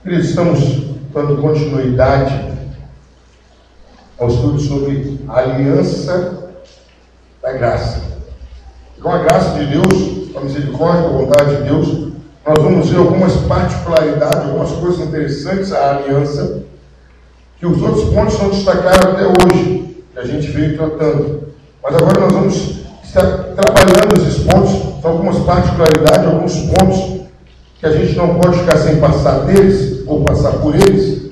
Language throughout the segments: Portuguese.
Queridos, estamos dando continuidade ao estudo sobre a aliança da graça. Com a graça de Deus, com a misericórdia, com a vontade de Deus, nós vamos ver algumas particularidades, algumas coisas interessantes à aliança, que os outros pontos não destacaram até hoje, que a gente veio tratando. Mas agora nós vamos estar trabalhando esses pontos, são algumas particularidades, alguns pontos que a gente não pode ficar sem passar deles, ou passar por eles,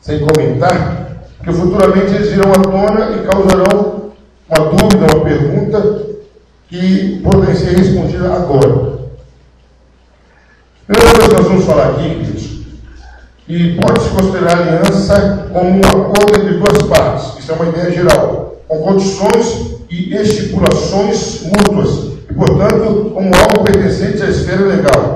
sem comentar, porque futuramente eles virão à tona e causarão uma dúvida, uma pergunta que podem ser respondida agora. Primeira coisa que nós vamos falar aqui, queridos, que pode-se considerar a aliança como um acordo entre duas partes. Isso é uma ideia geral, com condições e estipulações mútuas, e, portanto, como algo pertencente à esfera legal.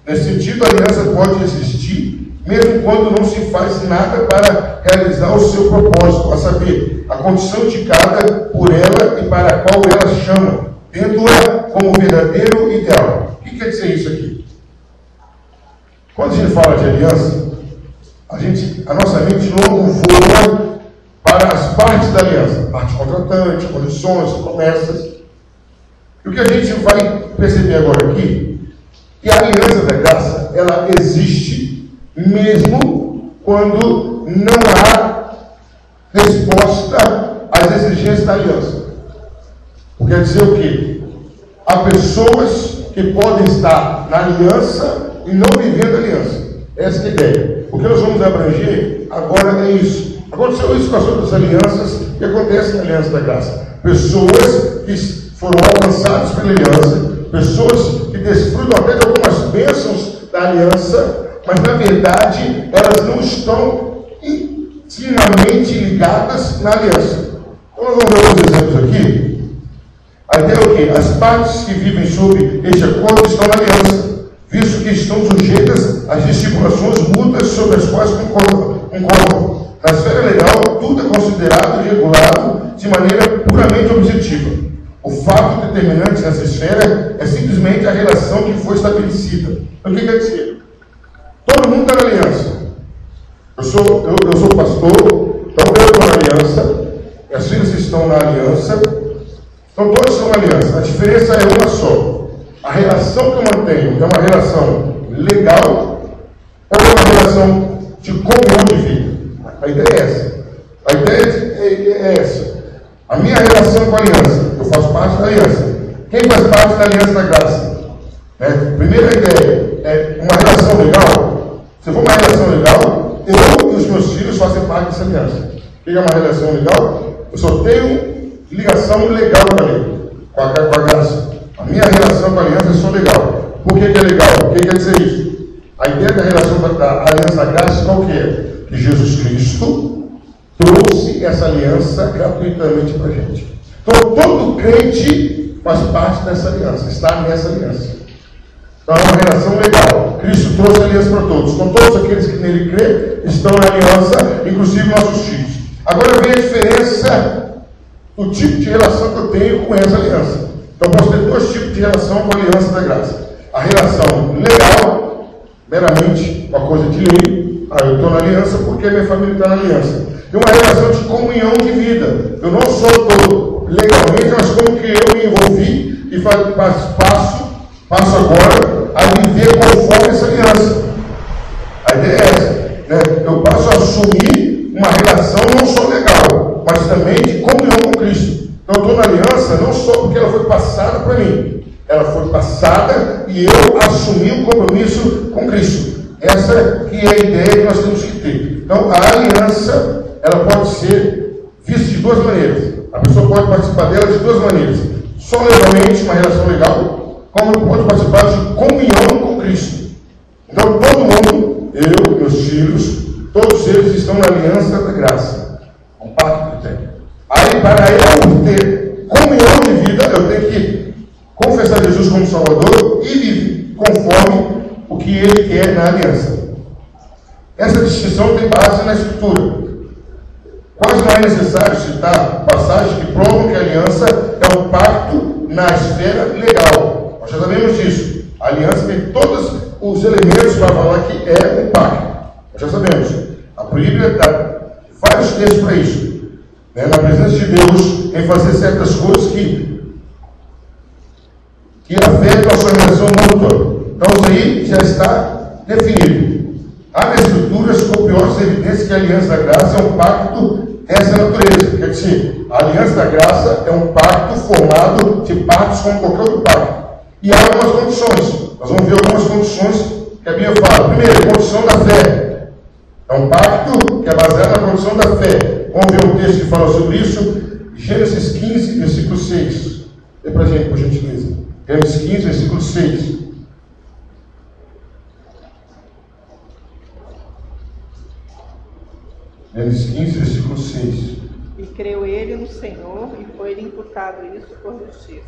Nesse sentido, a aliança pode existir, mesmo quando não se faz nada para realizar o seu propósito, a saber, a condição indicada por ela e para a qual ela chama, tendo-a como verdadeiro ideal. O que quer dizer isso aqui? Quando a gente fala de aliança, a nossa mente não voa para as partes da aliança, parte contratante, condições, promessas. E o que a gente vai perceber agora aqui, que a aliança da graça, ela existe mesmo quando não há resposta às exigências da aliança. Quer dizer o quê? Há pessoas que podem estar na aliança e não vivendo a aliança. Essa é a ideia. O que nós vamos abranger agora é isso. Aconteceu isso com as outras alianças que acontece na aliança da graça. Pessoas que foram alcançadas pela aliança, pessoas que desfrutam até de algumas bênçãos da aliança, mas na verdade elas não estão intimamente ligadas na aliança. Então nós vamos ver alguns exemplos aqui. A ideia é o quê? As partes que vivem sob este acordo estão na aliança, visto que estão sujeitas às estipulações mútuas sobre as quais concordam. Na esfera legal, tudo é considerado e regulado de maneira puramente objetiva. O fato determinante nessa esfera é simplesmente a relação que foi estabelecida. Então, o que quer dizer? Todo mundo está na aliança. Eu sou pastor, então eu estou na aliança, minhas filhas estão na aliança, então todos estão na aliança. A diferença é uma só. A relação que eu mantenho é uma relação legal ou é uma relação de comunhão de vida? A ideia é essa. A ideia é essa. A minha relação com a aliança, eu faço parte da aliança. Quem faz parte da aliança da graça? Primeira ideia, é uma relação legal. Se for uma relação legal, eu e os meus filhos fazem parte dessa aliança. O que é uma relação legal? Eu só tenho ligação legal com a graça. A minha relação com a aliança é só legal. Por que é legal? O que quer dizer isso? A ideia da relação da aliança da graça, qual que é? Que Jesus Cristo trouxe essa aliança gratuitamente para a gente. Então, todo crente faz parte dessa aliança, está nessa aliança. Então, é uma relação legal. Cristo trouxe a aliança para todos. Então, todos aqueles que nele crê estão na aliança, inclusive nossos filhos. Agora vem a diferença do tipo de relação que eu tenho com essa aliança. Então, posso ter dois tipos de relação com a aliança da graça. A relação legal, meramente uma coisa de lei. Eu estou na aliança porque minha família está na aliança. E uma relação de comunhão de vida. Eu não só estou legalmente, mas como que eu me envolvi e passo agora a viver conforme essa aliança. A ideia é essa. Eu passo a assumir uma relação não só legal, mas também de comunhão com Cristo. Então eu estou na aliança não só porque ela foi passada para mim. Ela foi passada e eu assumi um compromisso com Cristo. Essa que é a ideia que nós temos que ter. Então a aliança, ela pode ser vista de duas maneiras. A pessoa pode participar dela de duas maneiras. Só legalmente, uma relação legal, como pode participar de comunhão com Cristo. Então todo mundo, eu, meus filhos, todos eles estão na aliança da graça. Um pacto que tem. Aí, para eu ter comunhão de vida, eu tenho que confessar Jesus como Salvador e viver conforme o que Ele quer na aliança. Essa distinção tem base na Escritura. Quase não é necessário citar passagens que provam que a aliança é um pacto na esfera legal. Nós já sabemos disso. A aliança tem todos os elementos para falar que é um pacto. certas coisas que afetam a sua relação mútua. Então isso aí já está definido. Há na Escritura as copiosas evidências que a aliança da graça é um pacto dessa natureza. Quer dizer, a aliança da graça é um pacto formado de partes como qualquer outro pacto. E há algumas condições. Nós vamos ver algumas condições que a Bíblia fala. Primeiro, a condição da fé. É um pacto que é baseado na condição da fé. Vamos ver um texto que fala sobre isso. Gênesis 15, versículo 6. Dê para a gente, por gentileza. Gênesis 15, versículo 6. Gênesis 15, versículo 6. E creu ele no Senhor, e foi-lhe imputado isso por justiça.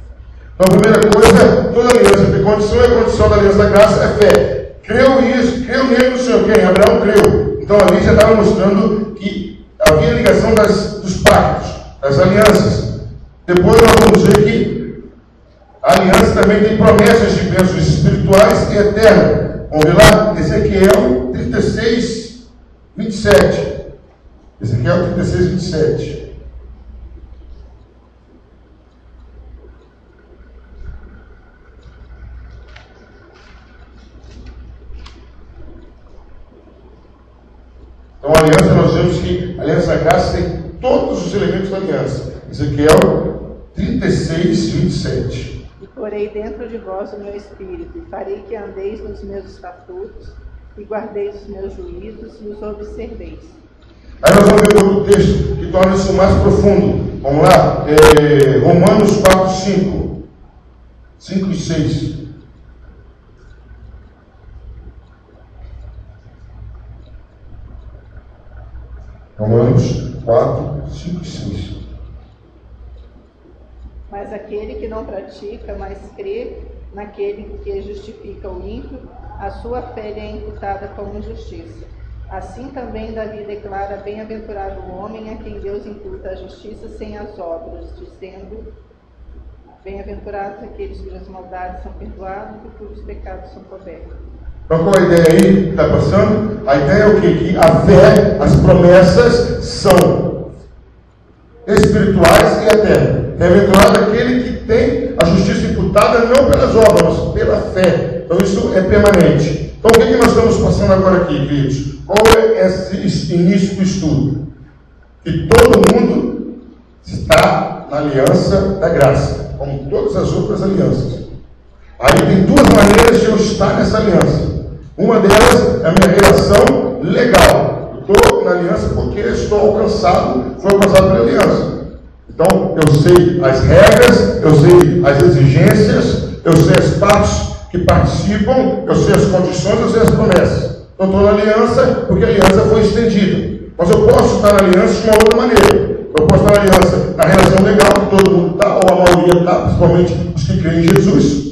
Então, a primeira coisa, toda aliança tem condição, e a condição da aliança da graça é fé. Creu nele no Senhor. Quem? Abraão creu. Então, ali já estava mostrando que havia ligação dos pactos, das alianças. Depois, nós vamos ver que a aliança também tem promessas de bênçãos espirituais e eternas. Vamos ver lá, Ezequiel 36, 27. Ezequiel 36, 27. Então, a aliança, nós vemos que a aliança da graça tem todos os elementos da aliança. Ezequiel 36, 27. E porei dentro de vós o meu espírito, e farei que andeis nos meus estatutos, e guardeis os meus juízos, e os observeis. Aí nós vamos ver outro texto que torna isso mais profundo. Vamos lá, Romanos 4, 5 e 6. Romanos 4, 5 e 6. Mas aquele que não pratica, mas crê naquele que justifica o ímpio, a sua fé lhe é imputada como justiça. Assim também Davi declara: bem-aventurado o homem a quem Deus imputa a justiça sem as obras, dizendo: bem-aventurados aqueles cujas maldades são perdoadas e cujos pecados são cobertos. Então, qual a ideia aí que está passando? A ideia é o quê? Que a fé, as promessas são espirituais e eternas. Bem-aventurado aquele que tem a justiça imputada não pelas obras, mas pela fé. Então, isso é permanente. Então, o que nós estamos passando agora aqui, queridos? Qual é esse início do estudo? Que todo mundo está na aliança da graça, como todas as outras alianças. Aí tem duas maneiras de eu estar nessa aliança. Uma delas é a minha relação legal. Eu estou na aliança porque estou alcançado, fui alcançado pela aliança. Então, eu sei as regras, eu sei as exigências, eu sei as partes que participam, eu sei as condições, eu sei as promessas. Então, estou na aliança porque a aliança foi estendida. Mas eu posso estar na aliança de uma outra maneira. Eu posso estar na aliança na relação legal, que todo mundo está, ou a maioria está, principalmente os que creem em Jesus.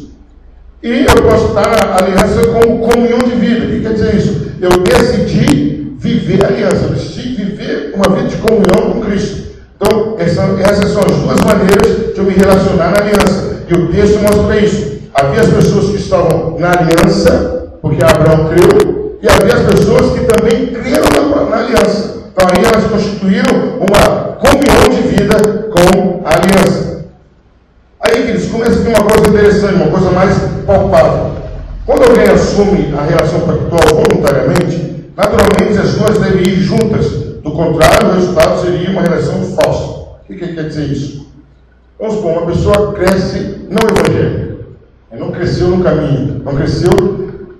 E eu posso estar na aliança como comunhão de vida. O que quer dizer isso? Eu decidi viver a aliança, eu decidi viver uma vida de comunhão com Cristo. Então, essas são as duas maneiras de eu me relacionar na aliança. E o texto mostra isso. Havia as pessoas que estavam na aliança, porque Abraão creu, e havia as pessoas que também creram na aliança. Então, aí elas constituíram uma comunhão de vida com a aliança. Aí, queridos, começa a ter uma coisa interessante, uma coisa mais palpável. Quando alguém assume a relação pactual voluntariamente, naturalmente as duas devem ir juntas. Do contrário, o resultado seria uma relação falsa. O que quer dizer isso? Vamos supor, uma pessoa cresce não evangélica. Ela não cresceu no caminho, não cresceu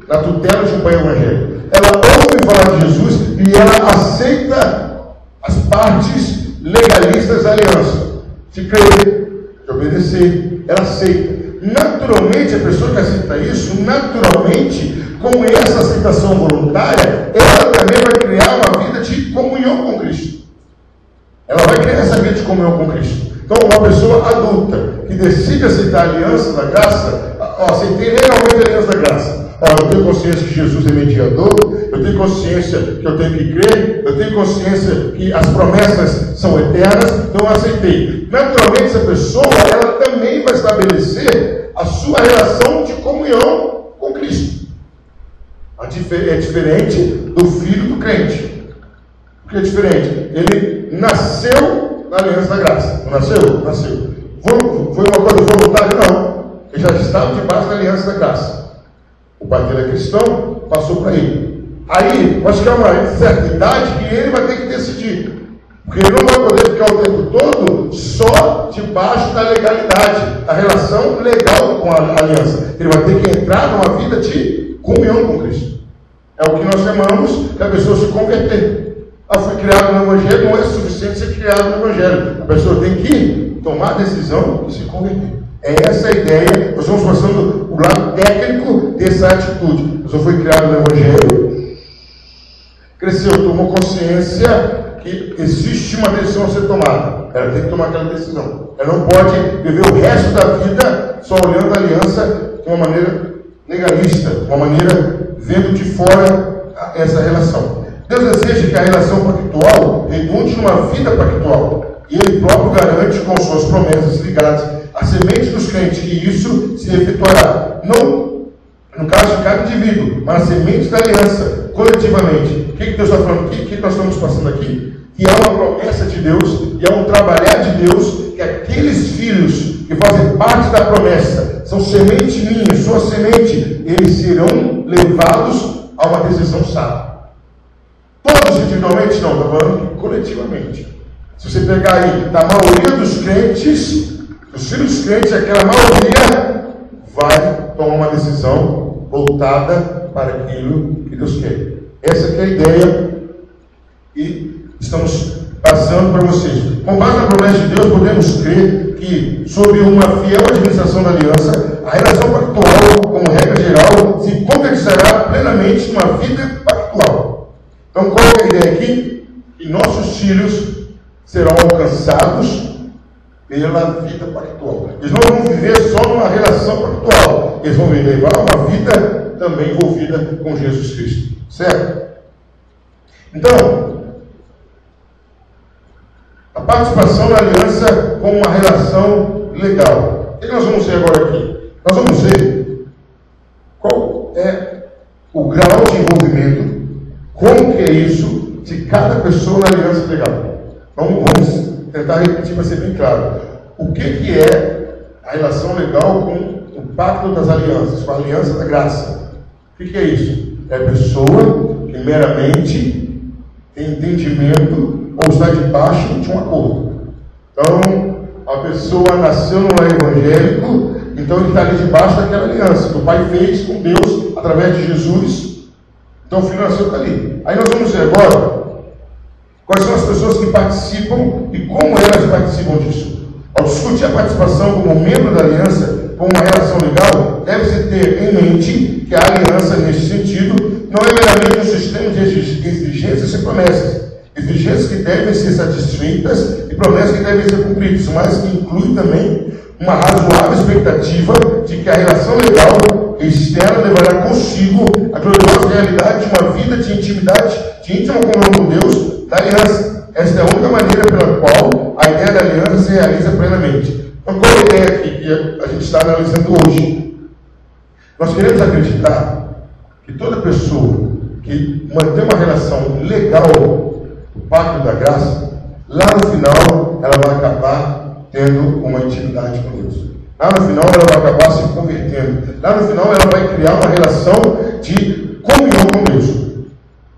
na tutela de um pai evangélico. Ela ouve falar de Jesus e ela aceita as partes legalistas da aliança. Se crer, de obedecer, ela aceita. Naturalmente, a pessoa que aceita isso, naturalmente, com essa aceitação voluntária, ela também vai criar uma vida de comunhão com Cristo. Ela vai criar essa vida de comunhão com Cristo. Então, uma pessoa adulta que decide aceitar a aliança da graça, aceitei legalmente a aliança da graça. Eu tenho consciência que Jesus é mediador, eu tenho consciência que eu tenho que crer, eu tenho consciência que as promessas são eternas, então eu aceitei. Naturalmente, essa pessoa, ela também vai estabelecer a sua relação de comunhão com Cristo. É diferente do filho do crente. Por que é diferente? Ele nasceu na aliança da graça. Não nasceu? Nasceu. estava debaixo da aliança da graça. O pai dele é cristão, passou para ele. Aí, vai chegar uma certa idade que ele vai ter que decidir. Porque ele não vai poder ficar o tempo todo só debaixo da legalidade, da relação legal com a aliança. Ele vai ter que entrar numa vida de comunhão com Cristo. É o que nós chamamos de a pessoa se converter. Ela foi criada no Evangelho, não é suficiente ser criada no Evangelho. A pessoa tem que tomar a decisão de se converter. É essa a ideia. Nós estamos mostrando o lado técnico dessa atitude. A pessoa foi criada no Evangelho, cresceu, tomou consciência que existe uma decisão a ser tomada. Ela tem que tomar aquela decisão. Ela não pode viver o resto da vida só olhando a aliança de uma maneira legalista, de uma maneira vendo de fora essa relação. Deus deseja que a relação pactual redunde numa vida pactual. E Ele próprio garante com suas promessas ligadas à semente dos crentes que isso se efetuará. Não no caso de cada indivíduo, mas a semente da aliança, coletivamente. O que Deus está falando aqui? O que nós estamos passando aqui? Que é uma promessa de Deus, e é um trabalhar de Deus, que aqueles filhos que fazem parte da promessa, são semente minha, sua semente, eles serão levados a uma decisão sábia. Todos individualmente? Não, estou falando coletivamente. Se você pegar aí, da maioria dos crentes, os filhos dos crentes, aquela maioria vai tomar uma decisão voltada para aquilo que Deus quer. Essa que é a ideia, e estamos passando para vocês. Com base na promessa de Deus, podemos crer que, sob uma fiel administração da aliança, a relação pactual, como regra geral, se concretizará plenamente numa vida pactual. Então, qual é a ideia aqui? Que nossos filhos serão alcançados pela vida pactual. Eles não vão viver só numa relação pactual, eles vão levar uma vida também envolvida com Jesus Cristo. Certo? Então, a participação na aliança como uma relação legal. O que nós vamos ver agora aqui? Nós vamos ver qual é o grau de envolvimento, como que é isso de cada pessoa na aliança legal. Então, vamos tentar repetir para ser bem claro. O que é a relação legal com o pacto das alianças, com a aliança da graça? O que é isso? É a pessoa que meramente tem entendimento ou está debaixo de um acordo. Então, a pessoa nasceu no lar evangélico, então ele está ali debaixo daquela aliança que o Pai fez com Deus através de Jesus. Então o filho nasceu ali. Aí nós vamos ver agora quais são as pessoas que participam e como elas participam disso. Ao discutir a participação como membro da aliança, como uma relação legal, deve-se ter em mente que a aliança, neste sentido, não é meramente um sistema de exigências e promessas. Exigências que devem ser satisfeitas e promessas que devem ser cumpridas, mas que inclui também uma razoável expectativa de que a relação legal externa levará consigo a gloriosa realidade de uma vida de intimidade, de íntima comunhão com Deus, da aliança. Esta é a única maneira pela qual a ideia da aliança se realiza plenamente. Então, qual é a ideia aqui que a gente está analisando hoje? Nós queremos acreditar que toda pessoa que mantém uma relação legal, o pacto da graça, lá no final ela vai acabar tendo uma intimidade com Deus. Lá no final ela vai acabar se convertendo. Lá no final ela vai criar uma relação de comunhão com Deus.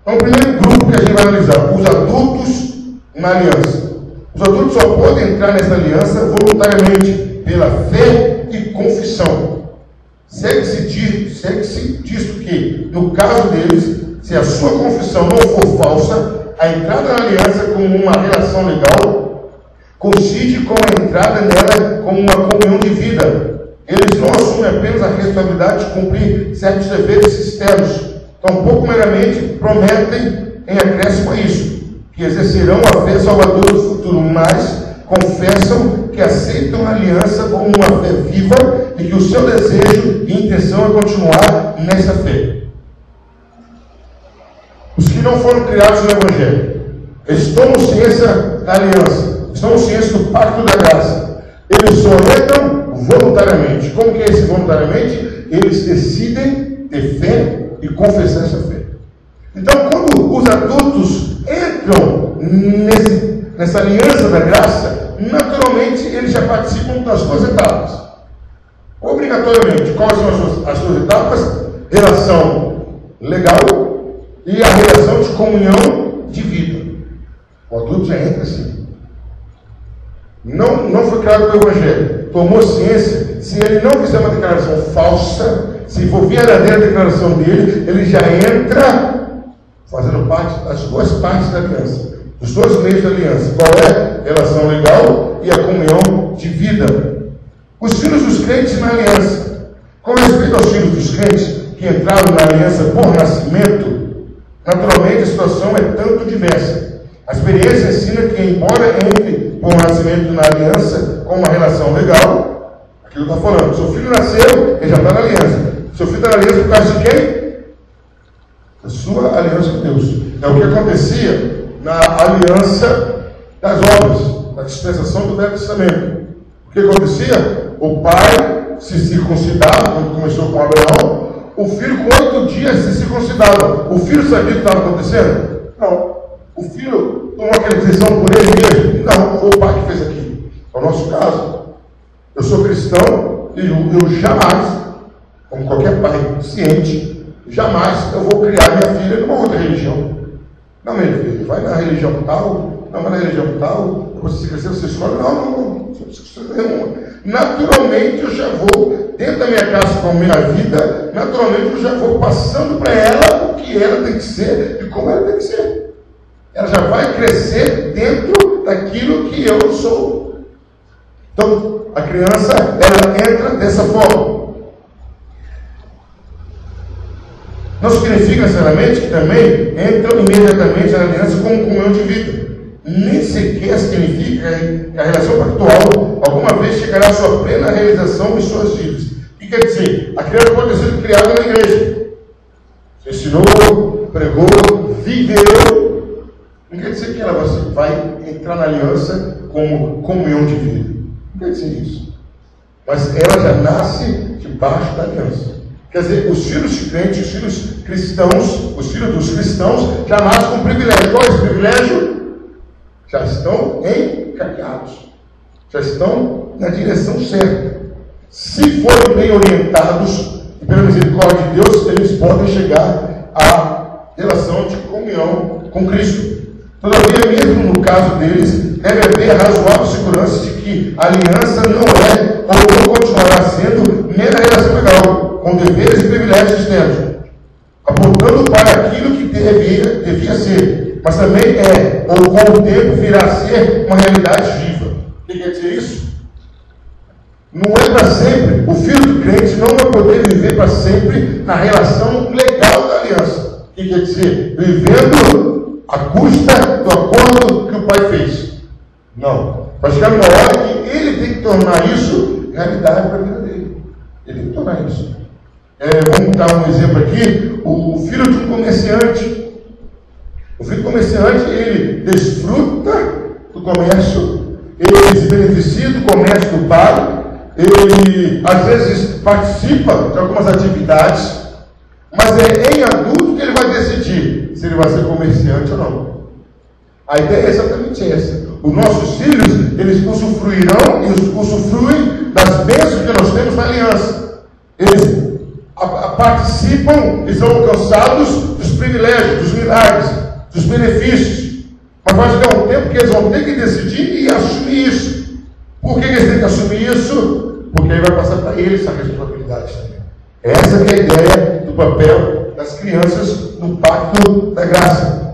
Então, o primeiro grupo que a gente vai analisar, os adultos na aliança. Os adultos só podem entrar nessa aliança voluntariamente, pela fé e confissão. Segue-se disto que, no caso deles, se a sua confissão não for falsa, a entrada na aliança como uma relação legal coincide com a entrada nela como uma comunhão de vida. Eles não assumem apenas a responsabilidade de cumprir certos deveres externos, tampouco meramente prometem em acréscimo a isso, que exercerão a fé salvadora do futuro, mas confessam que aceitam a aliança como uma fé viva e que o seu desejo e intenção é continuar nessa fé. Os que não foram criados no Evangelho, eles tomam ciência da aliança, tomam ciência do pacto da graça. Eles só entram voluntariamente. Como que é esse voluntariamente? Eles decidem ter fé e confessar essa fé. Então, quando os adultos entram nessa aliança da graça, naturalmente eles já participam das duas etapas. Obrigatoriamente. Quais são as suas etapas? Relação legal e a relação de comunhão de vida. O adulto já entra assim. Não foi criado pelo Evangelho. Tomou ciência. Se ele não fizer uma declaração falsa, se for verdadeira a declaração dele, ele já entra fazendo parte das duas partes da aliança, dos dois meios da aliança. Qual é? Relação legal e a comunhão de vida. Os filhos dos crentes na aliança. Com respeito aos filhos dos crentes que entraram na aliança por nascimento, naturalmente a situação é tanto diversa. A experiência ensina que, embora entre por nascimento na aliança com uma relação legal, aquilo que eu estou falando, seu filho nasceu, ele já está na aliança. Seu filho está na aliança por causa de quem? A sua aliança com Deus. É o que acontecia na aliança das obras, na dispensação do Velho Testamento. O que acontecia? O pai se circuncidava, quando começou com Abraão, o filho com 8 dias se circuncidava. O filho sabia o que estava acontecendo? Não. O filho tomou aquela decisão por ele mesmo? Não, foi o pai que fez aquilo. É o nosso caso. Eu sou cristão e eu jamais, como qualquer pai ciente, jamais eu vou criar minha filha numa outra religião. Não, meu filho, vai na religião tal, não vai na religião tal, você se crescer, você escolhe. Não precisa nenhuma. Naturalmente eu já vou, dentro da minha casa com a minha vida, naturalmente eu já vou passando para ela o que ela tem que ser e como ela tem que ser. Ela já vai crescer dentro daquilo que eu sou. Então, a criança, ela entra dessa forma. Não significa necessariamente que também entram imediatamente na aliança como comunhão de vida. Nem sequer significa que a relação pactual alguma vez chegará à sua plena realização em suas vidas. O que quer dizer? A criança pode ter sido criada na igreja. Você ensinou, pregou, viveu. Não quer dizer que ela vai entrar na aliança como comunhão de vida. Não quer dizer isso. Mas ela já nasce debaixo da aliança. Quer dizer, os filhos de crentes, os filhos cristãos, os filhos dos cristãos já nascem com privilégio. Qual é esse privilégio? Já estão encaminhados. Já estão na direção certa. Se forem bem orientados, e pela misericórdia de Deus, eles podem chegar à relação de comunhão com Cristo. Todavia, mesmo no caso deles, deve haver razoável segurança de que a aliança não é ou não continuará sendo mera relação legal, com deveres e privilégios externos, apontando para aquilo que devia ser, mas também é, ou com o tempo virá a ser, uma realidade viva. O que quer dizer isso? Não é para sempre. O filho do crente não vai poder viver para sempre na relação legal da aliança. O que quer dizer? Vivendo à custa do acordo que o pai fez. Não. Vai chegar numa hora que ele tem que tornar isso realidade para a vida dele. Ele tem que tornar isso. Vamos dar um exemplo aqui. O filho de um comerciante. O filho do comerciante, ele desfruta do comércio, ele se beneficia do comércio do pai, ele às vezes participa de algumas atividades, mas é em adulto que ele vai decidir se ele vai ser comerciante ou não. A ideia é exatamente essa. Os nossos filhos, eles usufruirão e usufruem das bênçãos que nós temos na aliança. Eles participam, eles são alcançados dos privilégios, dos milagres, dos benefícios. Mas vai chegar um tempo que eles vão ter que decidir e assumir isso. Por que eles têm que assumir isso? Porque aí vai passar para eles a responsabilidade também. Essa que é a ideia do papel das crianças no pacto da graça.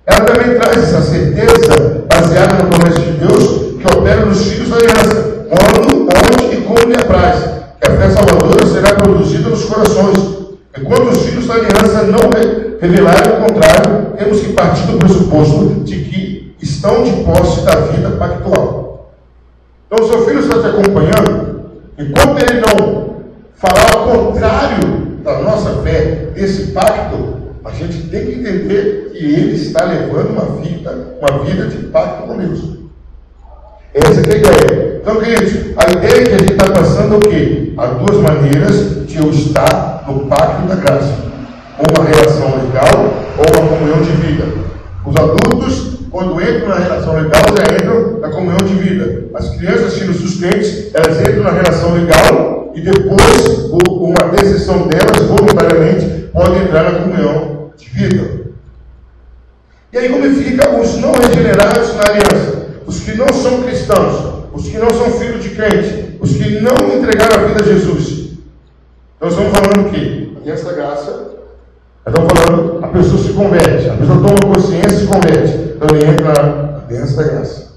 Ela também traz essa certeza baseada na promessa de Deus que opera nos filhos da aliança, quando, onde e como lhe apraz, que a fé salvadora será produzida nos corações. Enquanto os filhos da aliança não revelarem o contrário, temos que partir do pressuposto de que estão de posse da vida pactual. Então, o seu filho está te acompanhando, enquanto ele não falar o contrário da nossa fé, desse pacto, a gente tem que entender que ele está levando uma vida de pacto com Deus. Essa é a ideia. Então, queridos, a ideia que a gente está passando é o quê? Há duas maneiras de eu estar no pacto da graça. Ou uma relação legal, ou uma comunhão de vida. Os adultos quando entram na relação legal, já entram na comunhão de vida. As crianças, sendo sustentes, elas entram na relação legal e depois, por uma decisão delas, voluntariamente, podem entrar na comunhão de vida. E aí como fica os não regenerados na aliança? Os que não são cristãos, os que não são filhos de crente, os que não entregaram a vida a Jesus. Nós estamos falando o quê? Aliança da graça. Nós estamos falando, a pessoa se converte, a pessoa toma consciência e se converte. Então ele entra na aliança da graça.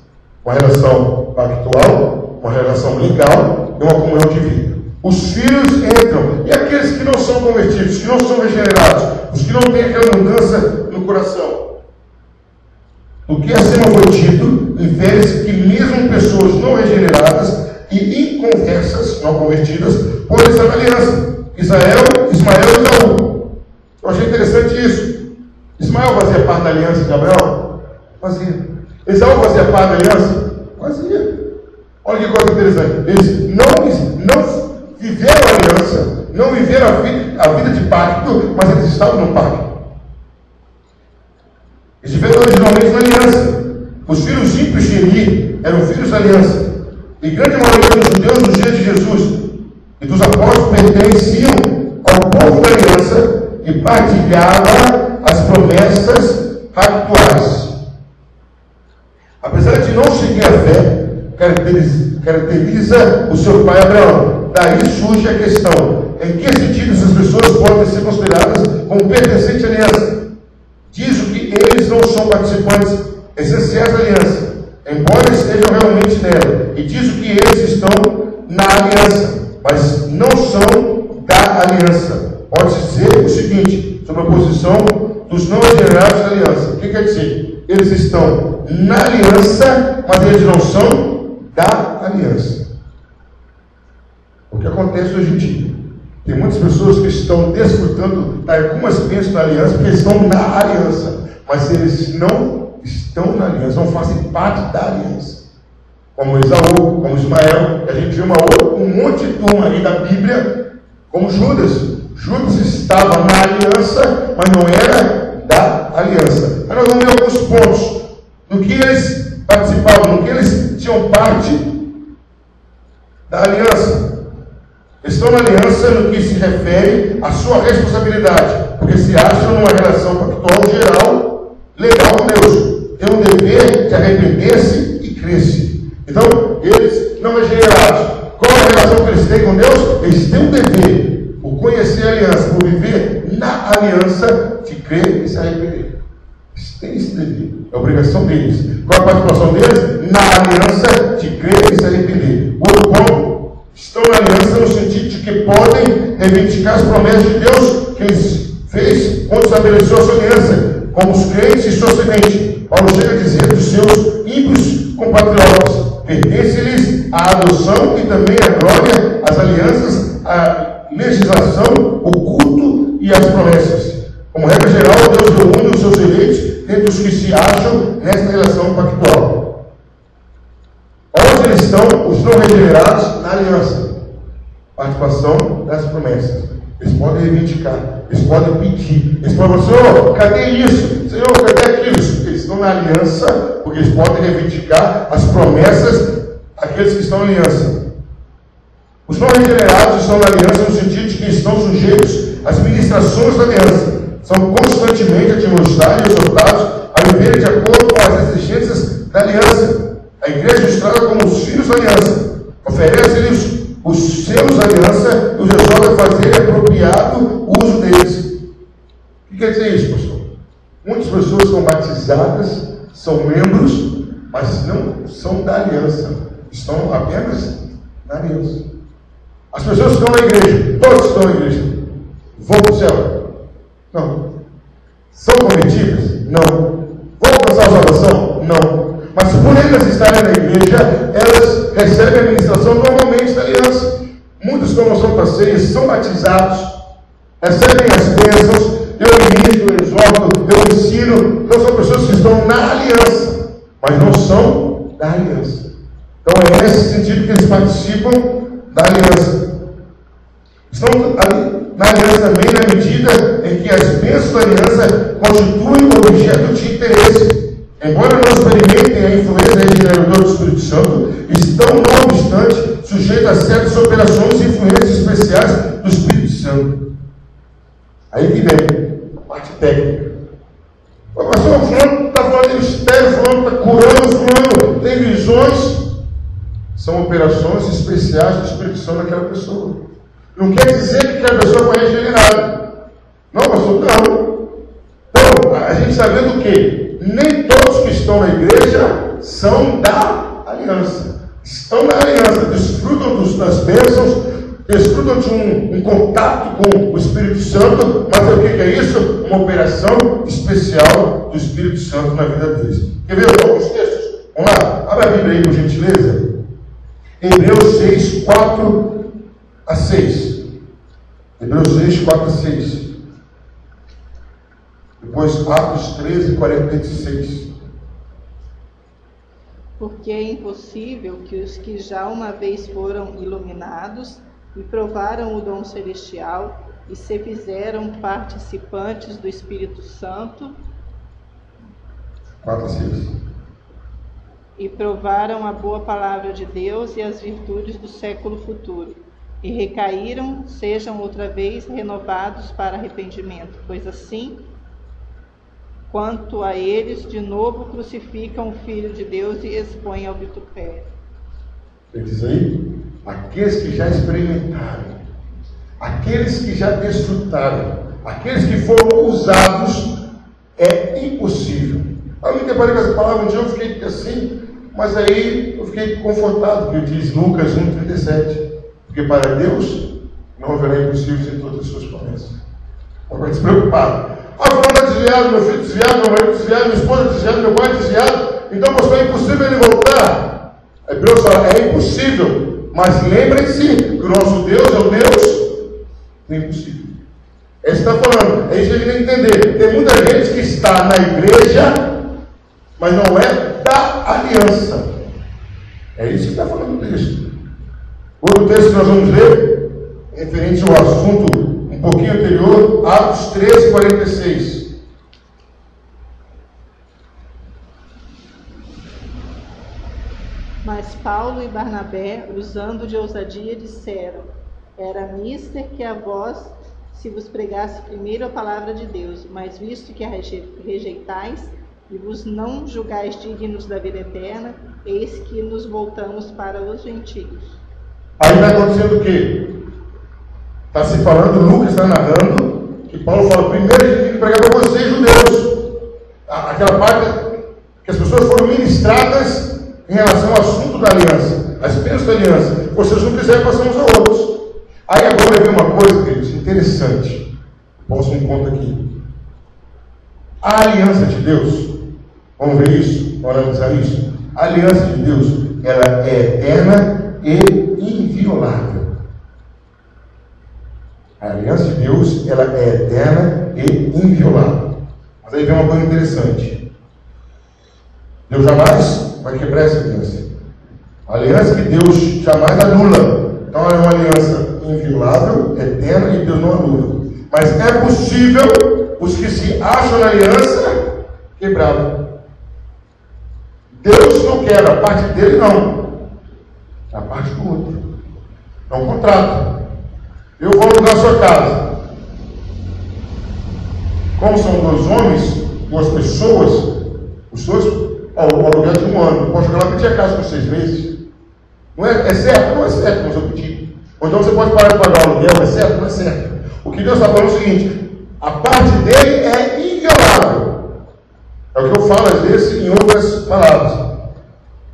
Uma relação pactual, uma relação legal e uma comunhão de vida. Os filhos entram. E aqueles que não são convertidos, que não são regenerados, os que não têm aquela mudança no coração? O que acima foi dito, infere-se que mesmo pessoas não regeneradas e inconversas, não convertidas, podem estar na aliança. Ismael e Esaú. Eu achei interessante isso. Ismael fazia parte da aliança de Abraão? Fazia. Esaú fazia parte da aliança? Fazia. Olha que coisa interessante. Eles não viveram a aliança, não viveram a vida de pacto, mas eles estavam no pacto. Eles viveram originalmente na aliança. Os filhos ímpios de Eli eram filhos da aliança. E grande maioria dos judeus nos dias de Jesus e dos apóstolos pertenciam ao povo da aliança e partilhava as promessas pactuais. Apesar de não seguir a fé, caracteriza o seu pai Abraão. Daí surge a questão: em que sentido essas pessoas podem ser consideradas como pertencentes à aliança? Diz o que eles não são participantes essenciais da aliança, embora estejam realmente nela, e diz o que eles estão na aliança, mas não são da aliança. Pode-se dizer o seguinte sobre a posição dos não regenerados da aliança. O que quer dizer? Eles estão na aliança, mas eles não são da aliança. O que acontece hoje em dia? Tem muitas pessoas que estão desfrutando de algumas bênçãos da aliança, porque eles estão na aliança, mas eles não estão na aliança, não fazem parte da aliança. Como Esaú, como Ismael, a gente vê um monte de turma aí da Bíblia, como Judas. Judas estava na aliança, mas não era da aliança. Aí nós vamos ver alguns pontos no que eles participavam, no que eles tinham parte da aliança. Estão na aliança no que se refere à sua responsabilidade, porque se acham numa relação pactual geral, legal com Deus. Tem um dever de arrepender-se e crescer. Então, eles não regenerados. Qual a relação que eles têm com Deus? Eles têm um dever, por conhecer a aliança, por viver na aliança, de crer e se arrepender. Eles têm esse dever, é a obrigação deles. Qual a participação deles? Na aliança, de crer e se arrepender. O outro ponto: estão na aliança no sentido de que podem reivindicar as promessas de Deus que eles fez quando estabeleceu a sua aliança, como os crentes e sua semente. Paulo chega a dizer dos seus ímpios compatriotas: pertence-lhes a adoção e também a glória, as alianças, a legislação, o culto e as promessas. Como regra geral, Deus reúne os seus eleitos dentre os que se acham nesta relação pactual. Onde eles estão, os não regenerados, na aliança. Participação das promessas. Eles podem reivindicar, eles podem pedir, eles podem falar: Senhor, cadê isso? Senhor, cadê aquilo? Eles estão na aliança, porque eles podem reivindicar as promessas daqueles que estão na aliança. Os não regenerados estão na aliança no sentido de que estão sujeitos às ministrações da aliança. São constantemente admoestados e exortados a viver de acordo com as exigências da aliança. A igreja os trata como os filhos da aliança, oferece-lhes os selos da aliança e os exorta a fazer apropriado uso deles. O que quer dizer isso, pastor? Muitas pessoas são batizadas, são membros, mas não são da aliança, estão apenas na aliança. As pessoas estão na igreja, todos estão na igreja, vão para o céu? Não. São convertidas? Não. Vão alcançar a salvação? Não. Mas por elas estarem na igreja, elas recebem a ministração normalmente da aliança. Muitos, como são parceiros, são batizados, recebem as bênçãos, eu ministro, eu exorto, eu ensino. Então são pessoas que estão na aliança, mas não são da aliança. Então é nesse sentido que eles participam da aliança. Estão na aliança também na medida em que as bênçãos da aliança constituem objeto de interesse. embora não experimentem a influência regeneradora do Espírito Santo, estão, não obstante, sujeitos a certas operações e influências especiais do Espírito Santo. Aí que vem a parte técnica. O pastor fulano está falando de mistério, fulano está curando, fulano tem visões. São operações especiais do Espírito Santo daquela pessoa. Não quer dizer que aquela pessoa foi regenerada. Não, pastor, não. Então, a gente está vendo o quê? Nem todos que estão na igreja são da aliança. Estão na aliança, desfrutam das bênçãos, desfrutam de um contato com o Espírito Santo, mas o que é isso? Uma operação especial do Espírito Santo na vida deles. Quer ver alguns textos? Vamos lá, abre a Bíblia aí, por gentileza. Hebreus 6, 4 a 6. Hebreus 6, 4 a 6. Depois Atos 13, 46. Porque é impossível que os que já uma vez foram iluminados e provaram o dom celestial e se fizeram participantes do Espírito Santo 4 a 6. e provaram a boa palavra de Deus e as virtudes do século futuro, e recaíram, sejam outra vez renovados para arrependimento, pois assim, quanto a eles, de novo crucificam o Filho de Deus e expõem ao vitupério. Ele diz aí, aqueles que já experimentaram, aqueles que já desfrutaram, aqueles que foram usados, é impossível. Eu me deparei com essa palavra, um dia eu fiquei assim, mas aí eu fiquei confortado, porque diz Lucas 1,37, porque para Deus não haverá impossíveis em todas as suas promessas. Agora despreocupado. Fulano está desviado, meu filho desviado, meu marido desviado, minha esposa desviada, meu pai desviado, então pastor, é impossível ele voltar. Aí Deus fala, é impossível, mas lembrem-se que o nosso Deus é o Deus do impossível. Ele está falando, é isso que a gente tem que entender. Tem muita gente que está na igreja, mas não é da aliança. É isso que está falando o texto. Outro texto que nós vamos ler, referente ao assunto um pouquinho anterior, Atos 13, 46. Mas Paulo e Barnabé, usando de ousadia, disseram: era mister que a vós se vos pregasse primeiro a palavra de Deus, mas visto que a rejeitais e vos não julgais dignos da vida eterna, eis que nos voltamos para os gentios. Aí está acontecendo o quê? Está se falando, Lucas está narrando, que Paulo fala, primeiro a gente tem que pregar para vocês, judeus. Aquela parte que as pessoas foram ministradas em relação ao assunto da aliança, as bênçãos da aliança. Vocês não quiserem passar uns a outros. Aí agora vem uma coisa, queridos, interessante. Posso um ponto aqui. A aliança de Deus, vamos ver isso, vamos analisar isso. A aliança de Deus, ela é eterna e inviolável. A aliança de Deus, ela é eterna e inviolável. Mas aí vem uma coisa interessante. Deus jamais vai quebrar essa aliança. A aliança que Deus jamais anula. Então é uma aliança inviolável, eterna, e Deus não anula. Mas é possível os que se acham na aliança quebrá-la. Deus não quebra, a parte dele não. A parte do outro. É um contrato. Eu vou alugar a sua casa. Como são dois homens, duas pessoas, os dois, o aluguel de 1 ano. Posso jogar lá pedir a casa por 6 meses. Não é, é certo? Não é certo, mas eu pedi. Ou então você pode parar de pagar o aluguel, é certo? Não é certo. O que Deus está falando é o seguinte: a parte dele é inviolável. É o que eu falo às vezes em outras palavras.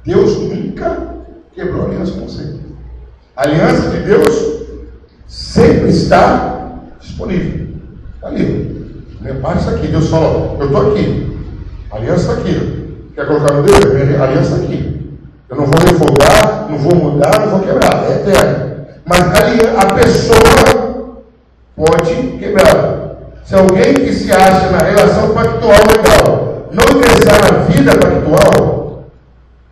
Deus nunca quebrou a aliança com você. A aliança de Deus sempre está disponível. Está ali. Minha parte está aqui. Deus fala, eu estou aqui. A aliança está aqui. Quer colocar no dedo? A aliança está aqui. Eu não vou refogar, não vou mudar, não vou quebrar. É eterno. Mas a pessoa pode quebrar. Se alguém que se acha na relação pactual legal não ingressar na vida pactual,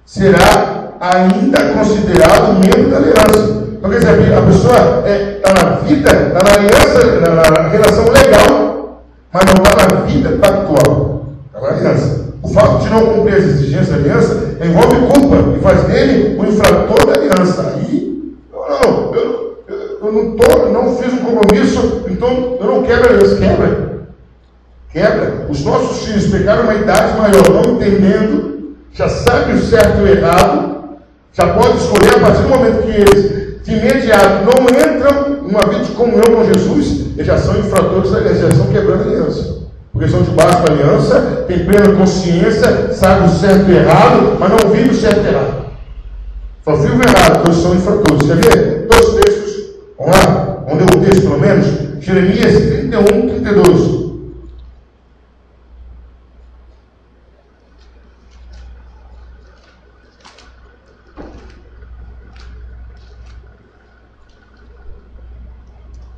será ainda considerado membro da aliança. Então, quer dizer, a pessoa está na vida, está na aliança, na relação legal, mas não está na vida pactual. Está na aliança. O fato de não cumprir as exigências da aliança, envolve culpa e faz dele o infrator da aliança. Aí, eu não fiz um compromisso, então eu não quebro a aliança. Quebra. Os nossos filhos pegaram uma idade maior, não entendendo, já sabem o certo e o errado, já pode escolher a partir do momento que eles, de imediato, não entram numa vida de comunhão com Jesus, eles já são infratores da aliança, já estão quebrando a aliança. Porque são debaixo da aliança, tem plena consciência, sabe o certo e o errado, mas não vive o certo e o errado. Só vive o errado, então são infratores. Quer ver? 2 textos, vamos lá, vamos ler o texto pelo menos, Jeremias 31, 32.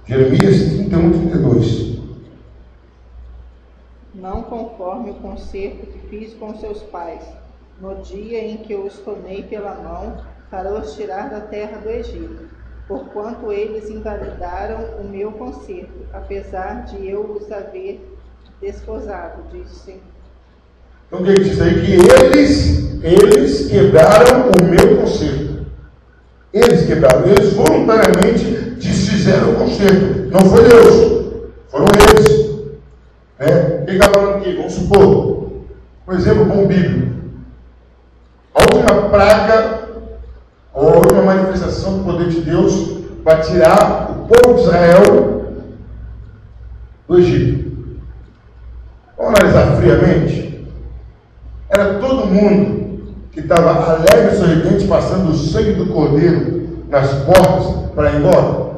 Jeremias 31, 32. Não conforme o concerto que fiz com seus pais, no dia em que os tomei pela mão para os tirar da terra do Egito, porquanto eles invalidaram o meu concerto, apesar de eu os haver desposado, disse. Então o que diz aí? Que eles quebraram o meu concerto. Eles quebraram, eles voluntariamente desfizeram o concerto. Não foi Deus, foram eles. Quem está falando aqui? Vamos supor, por exemplo, bom bíblico. A última praga, ou a última manifestação do poder de Deus para tirar o povo de Israel do Egito. Vamos analisar friamente. Era todo mundo que estava alegre e sorridente, passando o sangue do cordeiro nas portas para ir embora?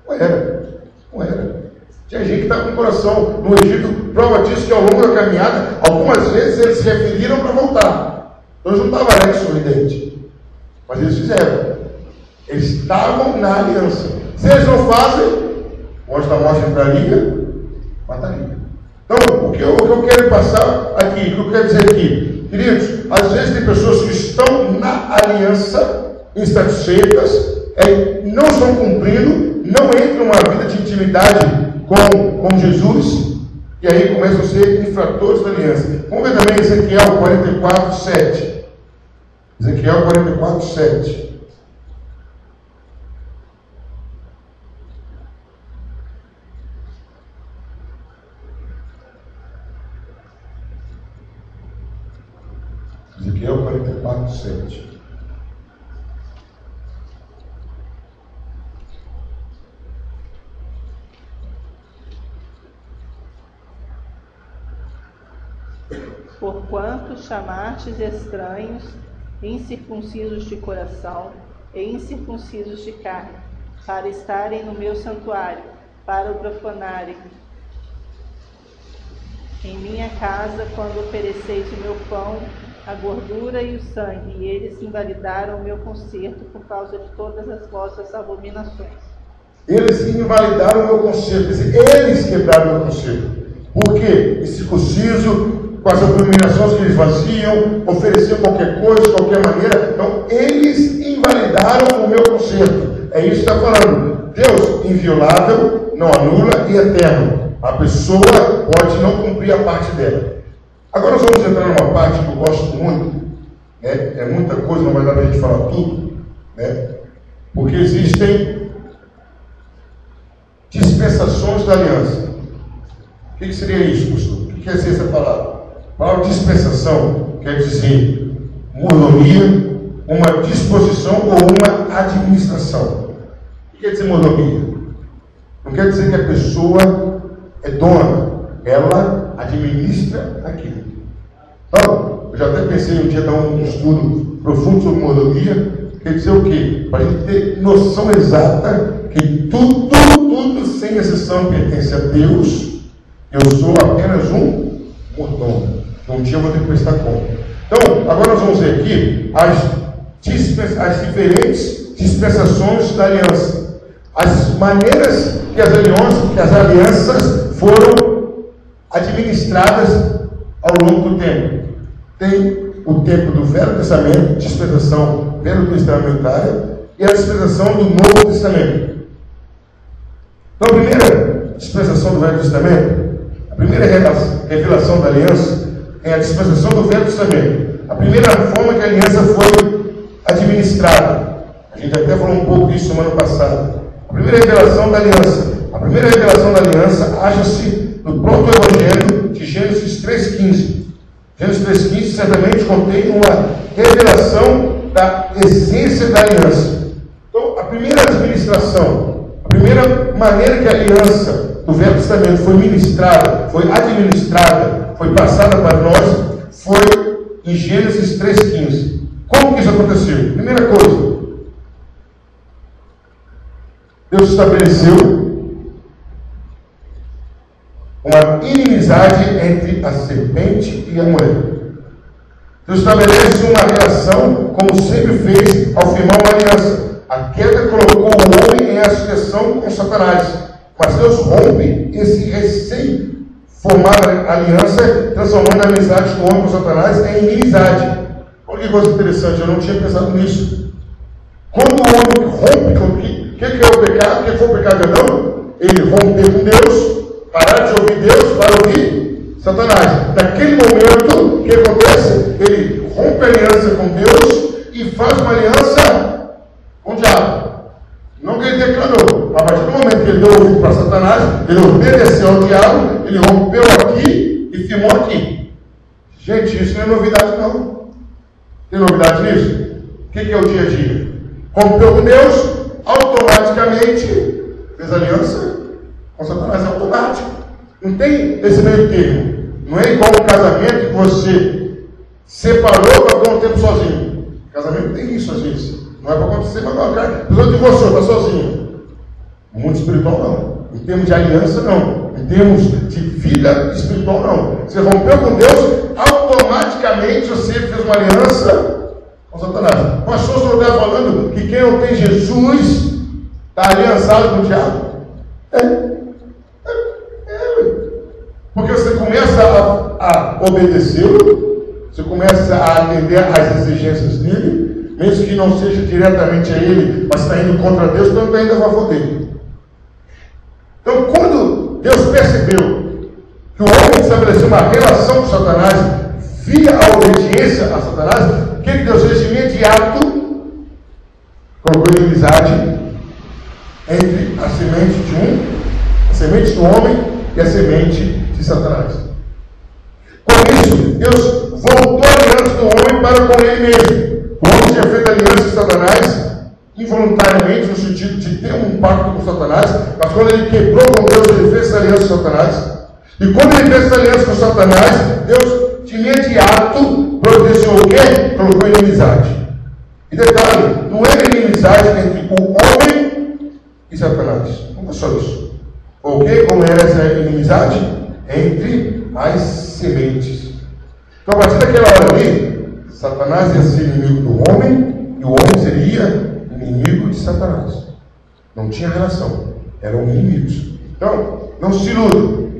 Não era. Tinha gente que estava com o coração no Egito. Prova disso que ao longo da caminhada, algumas vezes eles se referiram para voltar. Então eles não estavam alegres e sorridentes. Mas eles fizeram. Eles estavam na aliança. Se eles não fazem, o anjo da morte entraria, mataria. Então, o que eu quero passar aqui, o que eu quero dizer aqui, queridos, às vezes tem pessoas que estão na aliança, insatisfeitas, não estão cumprindo, não entram numa vida de intimidade com Jesus, e aí começam a ser infratores da aliança. Vamos ver também Ezequiel 44, 7. Ezequiel 44, 7. Ezequiel 44, 7. Porquanto chamastes estranhos, incircuncisos de coração e incircuncisos de carne, para estarem no meu santuário, para o profanarem. Em minha casa, quando ofereceis o meu pão, a gordura e o sangue, e eles invalidaram o meu concerto por causa de todas as vossas abominações. Eles invalidaram o meu concerto, eles quebraram o meu concerto. Por quê? Incircunciso, com as abominações que eles faziam, ofereciam qualquer coisa, de qualquer maneira. Então, eles invalidaram o meu concerto. É isso que está falando. Deus, inviolável, não anula e eterno. A pessoa pode não cumprir a parte dela. Agora nós vamos entrar numa parte que eu gosto muito. É muita coisa, não vai dar para a gente falar tudo. Porque existem dispensações da aliança. O que seria isso, pastor? O que quer dizer essa palavra? A palavra dispensação quer dizer mordomia, uma disposição ou uma administração. O que quer dizer mordomia? Não quer dizer que a pessoa é dona, ela administra aquilo. Então, eu já até pensei um dia dar um estudo profundo sobre mordomia. Quer dizer o quê? Para a gente ter noção exata que tudo sem exceção pertence a Deus. Eu sou apenas um mordomo. Um dia eu vou ter que prestar conta. Então, agora nós vamos ver aqui as diferentes dispensações da aliança. As maneiras que as alianças foram administradas ao longo do tempo. Tem o tempo do Velho Testamento, dispensação veterotestamentária, e a dispensação do Novo Testamento. Então, a primeira dispensação do Velho Testamento, a primeira revelação da aliança, em a dispensação do Velho Testamento. A primeira forma que a aliança foi administrada. A gente até falou um pouco disso semana passada. A primeira revelação da aliança. A primeira revelação da aliança acha-se no próprio Evangelho de Gênesis 3,15. Gênesis 3,15 certamente contém uma revelação da essência da aliança. Então, a primeira administração, a primeira maneira que a aliança do Velho Testamento foi ministrada, foi administrada, foi passada para nós, foi em Gênesis 3,15. Como que isso aconteceu? Primeira coisa, Deus estabeleceu uma inimizade entre a serpente e a mulher. Deus estabelece uma relação, como sempre fez ao firmar uma aliança. A queda colocou o homem em associação com Satanás. Mas Deus rompe esse recém-formada aliança, transformando a amizade do homem com Satanás em inimizade. Olha que coisa interessante, eu não tinha pensado nisso. Quando o homem rompe, o que é o pecado? O que foi o pecado de Adão? Ele romper com Deus, parar de ouvir Deus para ouvir Satanás. Naquele momento, o que acontece? Ele rompe a aliança com Deus e faz uma aliança com o diabo. Não que ele declarou. A partir do momento que ele deu ouvido para Satanás, ele obedeceu ao diabo, ele rompeu aqui e firmou aqui. Gente, isso não é novidade não. Tem novidade nisso? O que é o dia a dia? Rompeu com Deus, automaticamente fez aliança com Satanás, é automático. Não tem esse meio termo. Não é igual um casamento que você separou para ficar um tempo sozinho. Casamento tem isso às vezes. Não é para acontecer, mas não, cara, a pessoa divorciou, está sozinho. No mundo espiritual não. Em termos de aliança não. Em termos de vida espiritual não. Você rompeu com Deus, automaticamente você fez uma aliança com Satanás. O pastor não está falando que quem não tem Jesus está aliançado com o diabo? Porque você começa a obedecê-lo, você começa a atender às exigências dele, mesmo que não seja diretamente a ele, mas está indo contra Deus, então está indo a favor dele. Então, quando Deus percebeu que o homem estabeleceu uma relação com Satanás via a obediência a Satanás, o que Deus fez de imediato? Colocou inimizade entre a semente de a semente do homem e a semente de Satanás. Com isso, Deus voltou a aliança do homem para com ele mesmo. O homem tinha feito aliança com Satanás involuntariamente, no sentido de ter um pacto com Satanás, mas quando ele quebrou com Deus, ele fez essa aliança com Satanás. E quando ele fez essa aliança com Satanás, Deus de imediato providenciou o quê? Colocou inimizade. E detalhe, não era inimizade entre o homem e Satanás. Não é só isso. Ok? Como era essa inimizade? Entre as sementes. Então, a partir daquela hora ali, Satanás ia ser inimigo do homem e o homem seria inimigo de Satanás. Não tinha relação. Eram inimigos. Então, não se iluda.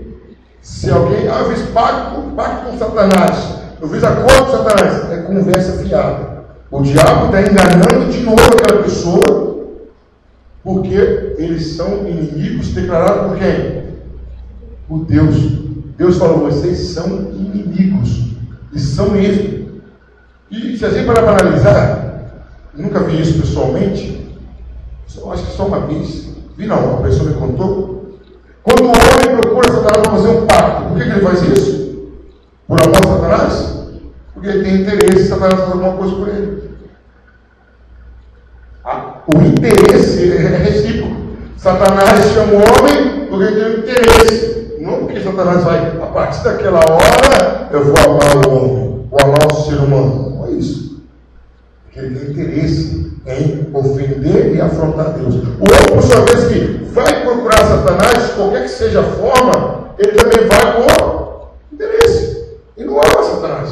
Se alguém, eu fiz pacto com Satanás, eu fiz acordo com Satanás, é conversa fiada. O diabo está enganando de novo aquela pessoa, porque eles são inimigos declarados por quem? Por Deus. Deus falou, vocês são inimigos. E são mesmo. E se a gente parar para analisar, eu nunca vi isso pessoalmente, eu acho que só uma vez. Vi não, a pessoa me contou. Quando o homem procura Satanás para fazer um pacto, por que ele faz isso? Por amor a Satanás? Porque ele tem interesse em Satanás fazer alguma coisa por ele. O interesse é recíproco. Satanás chama o homem porque ele tem um interesse. Não porque Satanás vai, a partir daquela hora, eu vou amar o homem, vou amar o ser humano. Não é isso. Porque ele tem interesse em ofender e afrontar Deus. O homem, por sua vez, que vai procurar Satanás, de qualquer que seja a forma, ele também vai por interesse. E não ama Satanás.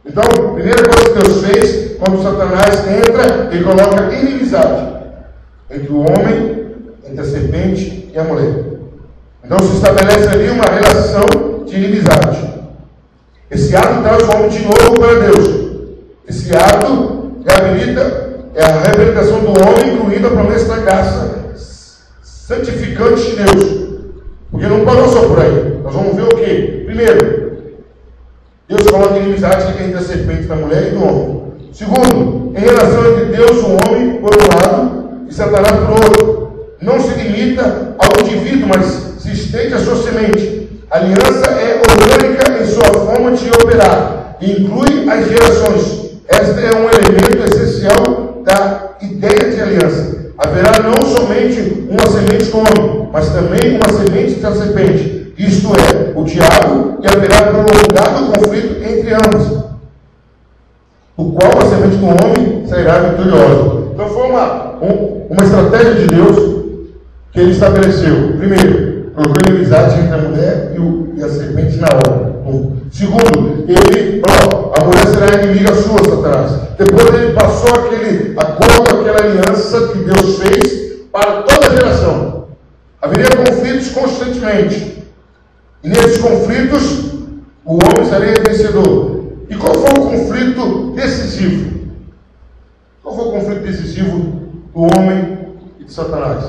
Então, a primeira coisa que Deus fez, quando Satanás entra, ele coloca inimizade entre o homem, entre a serpente e a mulher. Então se estabelece ali uma relação de inimizade. Esse ato traz o homem de novo para Deus. Esse ato é a reabilitação do homem, incluindo a promessa da graça santificante de Deus. Porque não parou só por aí. Nós vamos ver o quê? Primeiro, Deus coloca inimizade entre a serpente da mulher e do homem. Segundo, em relação entre Deus, o homem, por um lado, e Satanás por outro. Não se limita ao indivíduo, mas se estende à sua semente. A aliança é orgânica em sua forma de operar e inclui as gerações. Este é um elemento essencial da ideia de aliança. Haverá não somente uma semente do homem, mas também uma semente da serpente, isto é, o diabo, e haverá prolongado conflito entre ambos, o qual a semente do homem sairá vitoriosa. Então foi uma estratégia de Deus que ele estabeleceu. Primeiro, colocou inimizade entre a mulher e a serpente na obra. Segundo, ele, a mulher será inimiga sua, Satanás. Depois ele passou aquele acordo, aquela aliança que Deus fez para toda a geração. Haveria conflitos constantemente. E nesses conflitos, o homem seria vencedor. E qual foi o conflito decisivo? Qual foi o conflito decisivo do homem e de Satanás?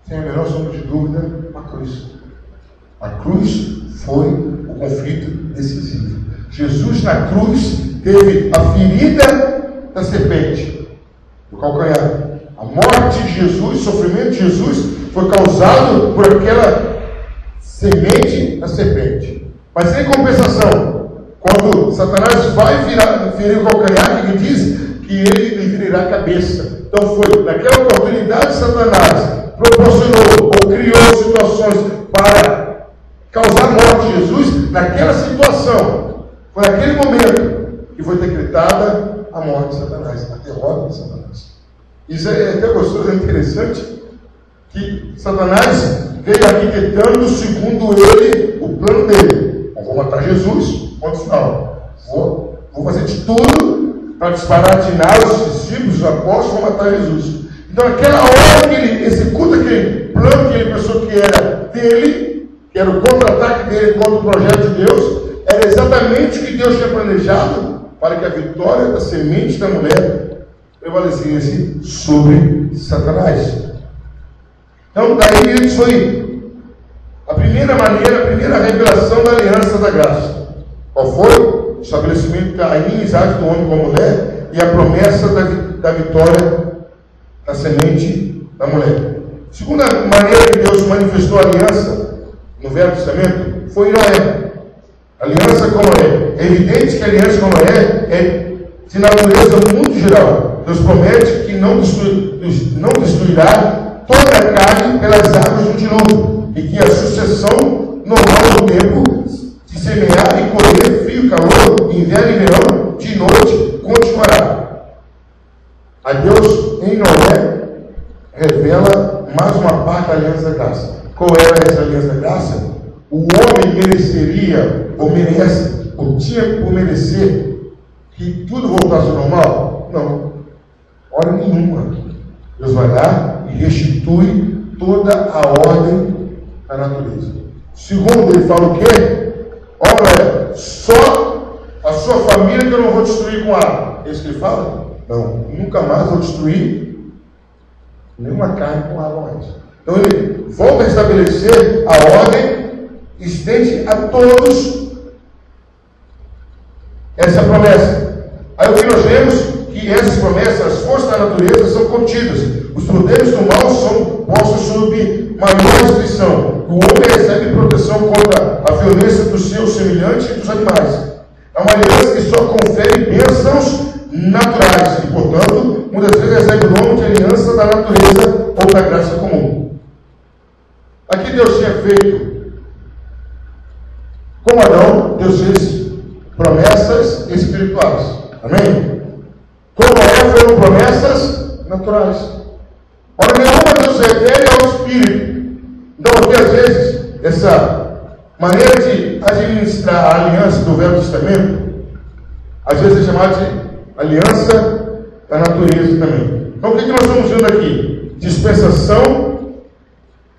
Sem a menor sombra de dúvida, a cruz. A cruz foi o conflito decisivo. Jesus na cruz teve a ferida da serpente, do calcanhar. A morte de Jesus, o sofrimento de Jesus foi causado por aquela semente da serpente. Mas em compensação, quando Satanás vai ferir o calcanhar, ele diz que ele lhe ferirá a cabeça. Então foi naquela oportunidade Satanás proporcionou ou criou situações para causar a morte de Jesus. Naquela situação, foi naquele momento que foi decretada a morte de Satanás, a derrota de Satanás. Isso é até gostoso, é interessante, que Satanás veio arquitetando, segundo ele, o plano dele. Eu vou matar Jesus, ponto final. Vou fazer de tudo para desbaratinar os discípulos, os apóstolos, vou matar Jesus. Então, naquela hora que ele executa aquele plano que ele pensou que era dele, que era o contra-ataque dele contra o projeto de Deus, era exatamente o que Deus tinha planejado para que a vitória da semente da mulher prevalecesse sobre Satanás. Então, daí isso foi a primeira maneira, a primeira revelação da aliança da graça. Qual foi? O estabelecimento da inimizade do homem com a mulher e a promessa da vitória da semente da mulher. Segunda maneira que Deus manifestou a aliança no Velho Testamento foi em Noé. Aliança com Noé. É evidente que a aliança com Noé é de natureza muito geral. Deus promete que não destruirá toda a carne pelas águas do dilúvio, e que a sucessão normal do tempo de semear e colher, frio e calor, inverno e verão, de noite, continuará. A Deus, em Noé, revela mais uma parte da aliança da graça. Qual era essa aliança da graça? O homem mereceria, ou merece, ou tinha por merecer, que tudo voltasse ao normal? Não. Hora nenhuma. Deus vai lá e restitui toda a ordem da natureza. Segundo, ele fala o quê? Olha, só a sua família que eu não vou destruir com água. É isso que ele fala? Não, nunca mais vou destruir nenhuma carne com água mais. Então ele volta a estabelecer a ordem, estende a todos essa promessa. Aí o que nós vemos? Que essas promessas, as forças da natureza são contidas. Os poderes do mal são postos sob maior restrição. O homem recebe proteção contra a violência dos seus semelhantes e dos animais. É uma aliança que só confere bênçãos naturais e, portanto, muitas vezes recebe o nome de aliança da natureza ou da graça comum. Aqui Deus tinha feito com Adão, Deus fez promessas espirituais. Amém? Com Noé foram promessas naturais. Ora, nenhuma Deus refere ao Espírito. Então, aqui às vezes, essa maneira de administrar a aliança do Velho Testamento, às vezes é chamada de aliança da natureza também. Então, o que nós estamos vendo aqui? Dispensação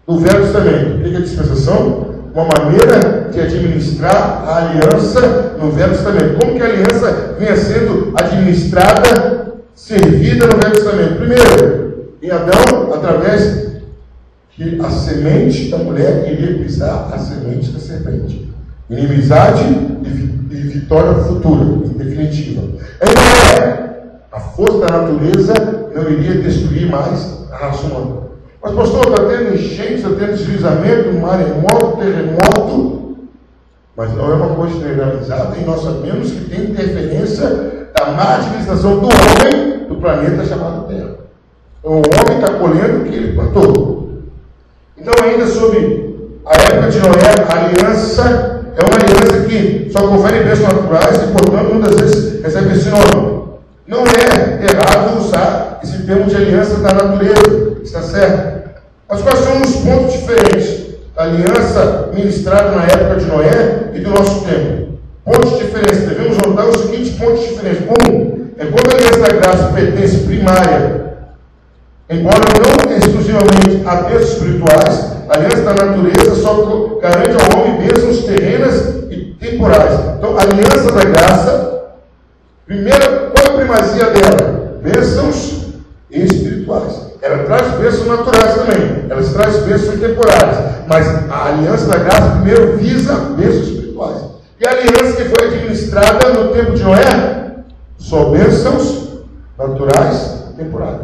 do Velho Testamento. O que é dispensação? Uma maneira de administrar a aliança no Velho Testamento. Como que a aliança vinha sendo administrada, servida no Velho Testamento? Primeiro, em Adão, através que a semente da mulher iria pisar a semente da serpente. inimizade e vitória futura, definitiva. Em Noé, a força da natureza não iria destruir mais a raça humana. Mas, pastor, está tendo enchente, está tendo deslizamento, maremoto, terremoto. Mas não é uma coisa generalizada, e nós sabemos que tem interferência da má administração do homem do planeta chamado Terra. Então, o homem está colhendo o que ele plantou. Então, ainda sobre a época de Noé, a aliança é uma aliança que só confere bênçãos naturais e, portanto, muitas vezes recebe esse nome. Não é errado usar esse termo de aliança da natureza, está certo? Mas quais são os pontos diferentes da aliança ministrada na época de Noé e do nosso tempo? Pontos diferentes, devemos notar os seguintes pontos diferentes. Um, é quando a aliança da graça pertence primária, embora não exclusivamente a bênçãos espirituais, a aliança da natureza só garante ao homem bênçãos terrenas e temporais. Então, a aliança da graça, primeira, qual é a primazia dela? Bênçãos espirituais. Ela traz bênçãos naturais também, ela traz bênçãos temporais, mas a aliança da graça primeiro visa bênçãos espirituais. E a aliança que foi administrada no tempo de Noé, só bênçãos naturais e temporais,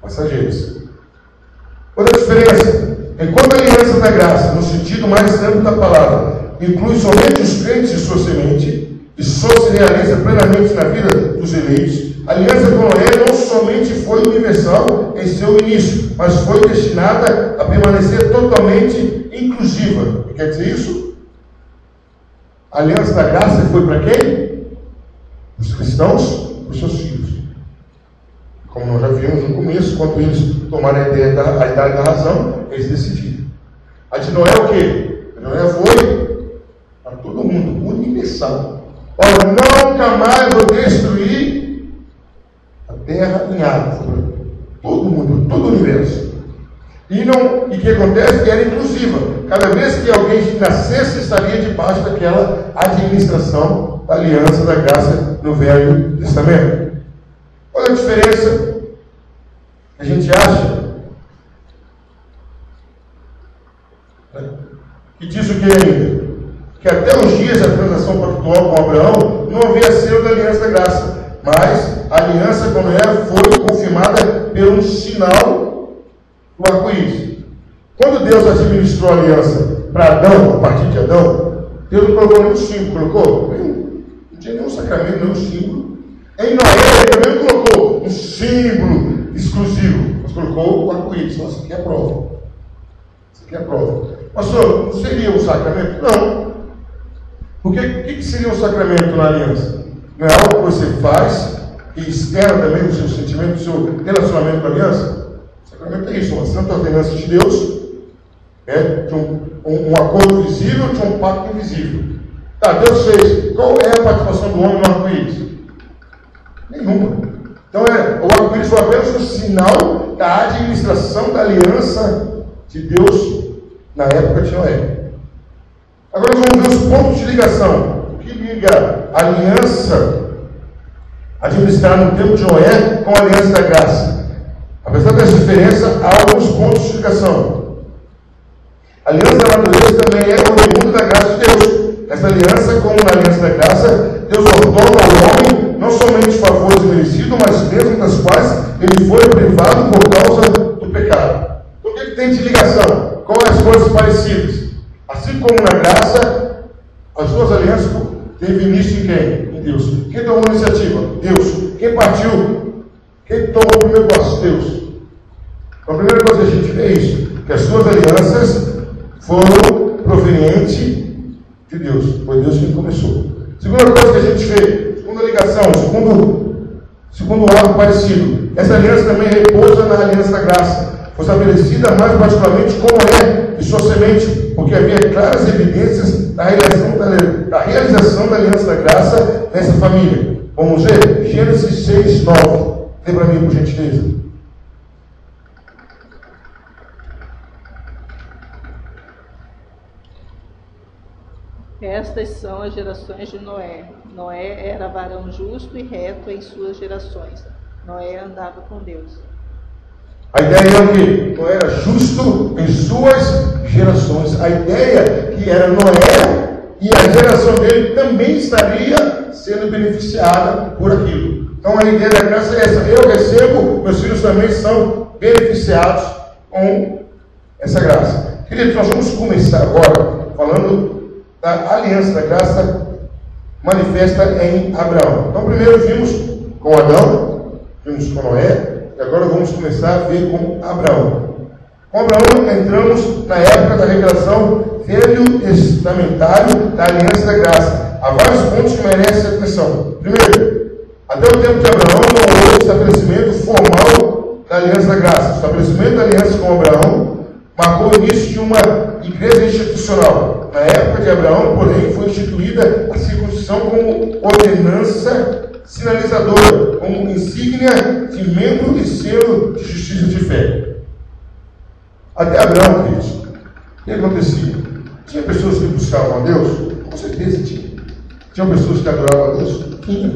passageiras. Outra diferença, enquanto a aliança da graça, no sentido mais amplo da palavra, inclui somente os crentes e sua semente, e só se realiza plenamente na vida dos eleitos, a aliança com Noé não somente foi universal em seu início, mas foi destinada a permanecer totalmente inclusiva. Quer dizer isso? A aliança da graça foi para quem? Os cristãos, os seus filhos. Como nós já vimos no começo, quando eles tomaram a idade da razão, eles decidiram. A de Noé o quê? A de Noé foi para todo mundo, universal. Olha, nunca mais vou destruir a terra em água. Todo mundo, todo o universo. E o que acontece? Era inclusiva. Cada vez que alguém nascesse, estaria debaixo daquela administração da aliança da graça no Velho Testamento. Olha a diferença que a gente acha. Que diz o que ainda? Que até os dias da transação pactual com Abraão não havia selo da aliança da graça, mas a aliança com Noé foi confirmada por um sinal do arco-íris. Quando Deus administrou a aliança para Adão, a partir de Adão, Deus não colocou nenhum símbolo, colocou? Não tinha nenhum sacramento, nenhum símbolo. Em Noé, ele também não colocou um símbolo exclusivo, mas colocou o arco-íris. Nossa, isso aqui é a prova. Isso aqui é a prova. Pastor, não seria um sacramento? Não. Porque o que seria um sacramento na aliança? Não é algo que você faz e externa também o seu sentimento, o seu relacionamento com a aliança? O sacramento é isso, uma santa ordenança de Deus, de um acordo visível de um pacto invisível. Tá, Deus fez. Qual é a participação do homem no arco-íris? Nenhuma. Então o arco-íris foi apenas um sinal da administração da aliança de Deus na época de Noé. Agora nós vamos ver os pontos de ligação. O que liga a aliança administrada no tempo de Noé com a aliança da graça? Apesar dessa diferença, há alguns pontos de ligação. A aliança da natureza também é oriunda da graça de Deus. Essa aliança, como na aliança da graça, Deus ordenou ao homem não somente favores merecidos, mas bênçãos das quais ele foi privado por causa do pecado. Então o que tem de ligação? Quais as coisas parecidas? Assim como na graça, as duas alianças teve início em quem? Em Deus. Quem tomou a iniciativa? Deus. Quem partiu? Quem tomou o primeiro passo? Deus. Então a primeira coisa que a gente vê é isso, que as duas alianças foram provenientes de Deus. Foi Deus quem começou. Segunda coisa que a gente vê, segunda ligação, segundo algo parecido, essa aliança também repousa na aliança da graça. Foi estabelecida mais particularmente como é e sua semente, porque havia claras evidências da realização da aliança da graça nessa família. Vamos ver? Gênesis 6, 9. Lê para mim, por gentileza. Estas são as gerações de Noé. Noé era varão justo e reto em suas gerações. Noé andava com Deus. A ideia é o quê? Noé era justo em suas gerações. A ideia que era Noé e a geração dele também estaria sendo beneficiada por aquilo. Então a ideia da graça é essa: eu recebo, meus filhos também são beneficiados com essa graça. Queridos, nós vamos começar agora falando da aliança da graça manifesta em Abraão. Então primeiro vimos com Adão, vimos com Noé, e agora vamos começar a ver com Abraão. Com Abraão entramos na época da revelação velho testamentário da aliança da graça. Há vários pontos que merecem atenção. Primeiro, até o tempo de Abraão não houve estabelecimento formal da aliança da graça. O estabelecimento da aliança com Abraão marcou o início de uma igreja institucional. Na época de Abraão, porém, foi instituída a circuncisão como ordenança sinalizadora, como insígnia de membro e selo de justiça de fé. Até Abraão, queridos, o que acontecia? Tinha pessoas que buscavam a Deus? Com certeza tinha. Tinha pessoas que adoravam a Deus? Tinha.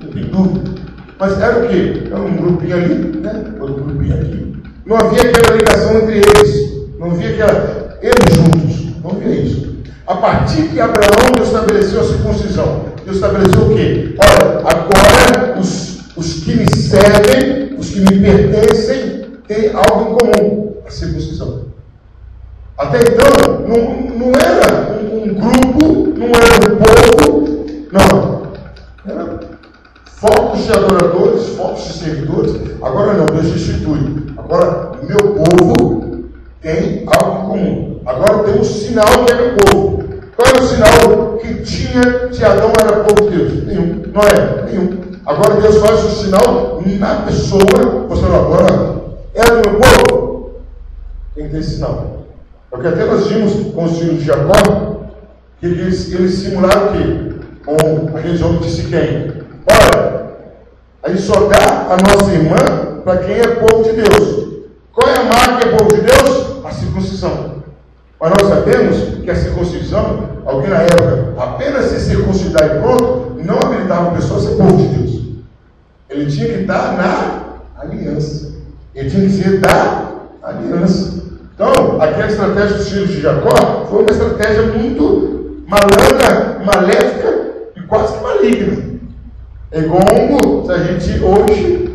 Não tem dúvida. Mas era o quê? Era um grupinho ali, né? Outro grupinho aqui. Não havia aquela ligação entre eles. Não havia aquela... Eles juntos. Não havia isso. A partir que Abraão estabeleceu a circuncisão, Deus estabeleceu o quê? Olha, agora os que me servem, os que me pertencem, têm algo em comum: a circuncisão. Até então, não era um grupo, não era um povo, não. Era focos de adoradores, focos de servidores. Agora não, Deus institui. Agora, meu povo tem algo em comum. Agora tem um sinal que era o povo. Qual era o sinal que tinha de Adão era povo de Deus? Nenhum. Não era? Nenhum. Agora Deus faz o sinal na pessoa. Você não, agora é do meu povo. Tem que ter esse sinal. Porque até nós vimos com os filhos de Jacó que eles simularam o quê? Com aqueles homens de Siquém. Olha, a gente só dá a nossa irmã para quem é povo de Deus. Qual é a marca que é povo de Deus? A circuncisão. Mas nós sabemos que a circuncisão, alguém na época, apenas se circuncidar e pronto, não habilitava a pessoa a ser povo de Deus. Ele tinha que estar na aliança. Ele tinha que ser da aliança. Então, aquela estratégia dos filhos de Jacó foi uma estratégia muito malandra, maléfica e quase que maligna. É como se a gente hoje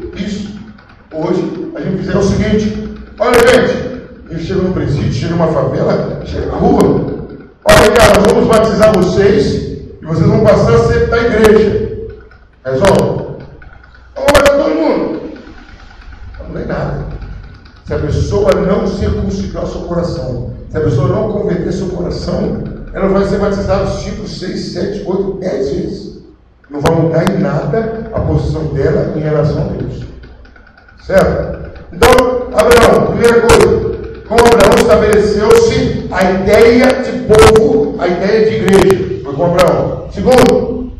a gente fizer o seguinte: olha, gente, a gente chega no presídio, chega numa favela, chega na rua. Olha, cara, nós vamos batizar vocês e vocês vão passar a ser da igreja. Resolve? Vamos batizar todo mundo. Não é nada. Se a pessoa não circuncidar o seu coração, se a pessoa não converter seu coração, ela vai ser batizada 5, 6, 7, 8, 10 vezes. Não vai mudar em nada a posição dela em relação a Deus. Certo? Então, Abraão, primeira coisa, com Abraão estabeleceu-se a ideia de povo, a ideia de igreja. Foi com Abraão. Segundo,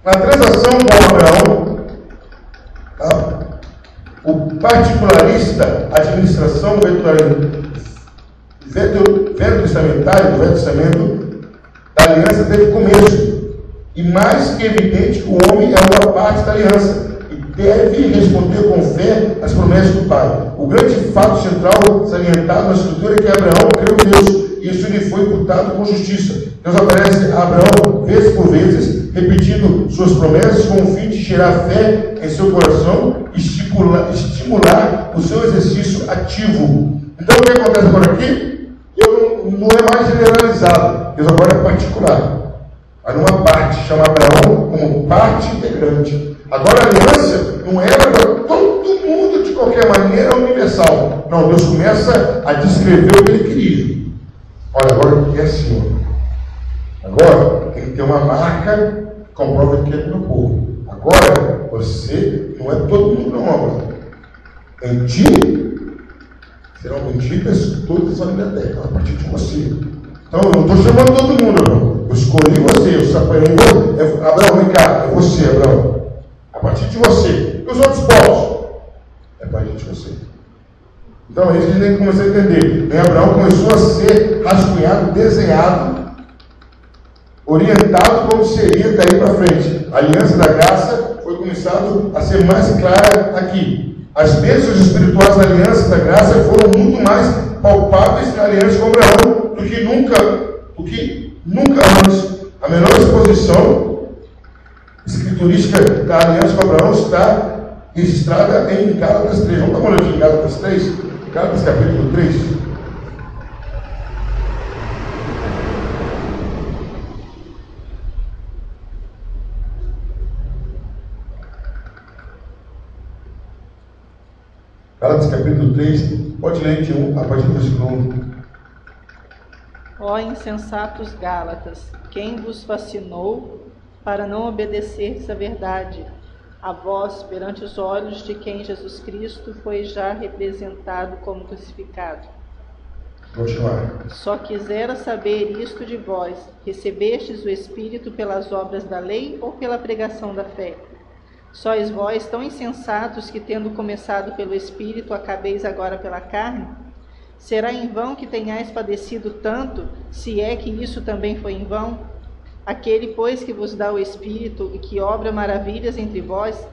na transação com Abraão, o particularista, a administração velho testamentário, do Velho Testamento, da aliança teve começo. E mais que evidente que o homem é uma parte da aliança e deve responder com fé às promessas do Pai. O grande fato central salientado na escritura é que Abraão creu em Deus e isso lhe foi imputado com justiça. Deus aparece a Abraão vezes por vezes, repetindo suas promessas com o fim de gerar fé em seu coração e estimular o seu exercício ativo. Então o que acontece agora aqui? Não é mais generalizado, Deus agora é particular. Há uma parte, chama Abraão como parte integrante. Agora a aliança não era para todo mundo de qualquer maneira universal. Não, Deus começa a descrever o que ele queria. Olha, agora é assim. Agora tem que ter uma marca que comprova que é do meu povo. Agora, você não é todo mundo não, Abraão. Em ti serão benditas todas as famílias da terra, a partir de você. Então eu não estou chamando todo mundo, Abraão. Eu escolhi você, eu separei você. Abraão, vem cá, é você, Abraão. A partir de você. E os outros povos? É a partir de você. Então é isso que a gente tem que começar a entender. E Abraão começou a ser rascunhado, desenhado, orientado como seria daí para frente. A aliança da graça foi começado a ser mais clara aqui. As bênçãos espirituais da aliança da graça foram muito mais palpáveis na aliança com Abraão do que está registrada em Gálatas 3. Vamos dar uma olhadinha em Gálatas 3? Gálatas capítulo 3. Gálatas capítulo 3, pode ler a partir do versículo 1. Ó insensatos Gálatas, quem vos fascinou para não obedecerdes à verdade? A vós, perante os olhos de quem Jesus Cristo foi já representado como crucificado. Continuar. Só quisera saber isto de vós: recebestes o Espírito pelas obras da lei ou pela pregação da fé? Sois vós tão insensatos que, tendo começado pelo Espírito, acabeis agora pela carne? Será em vão que tenhais padecido tanto, se é que isso também foi em vão? Aquele, pois, que vos dá o Espírito e que obra maravilhas entre vós,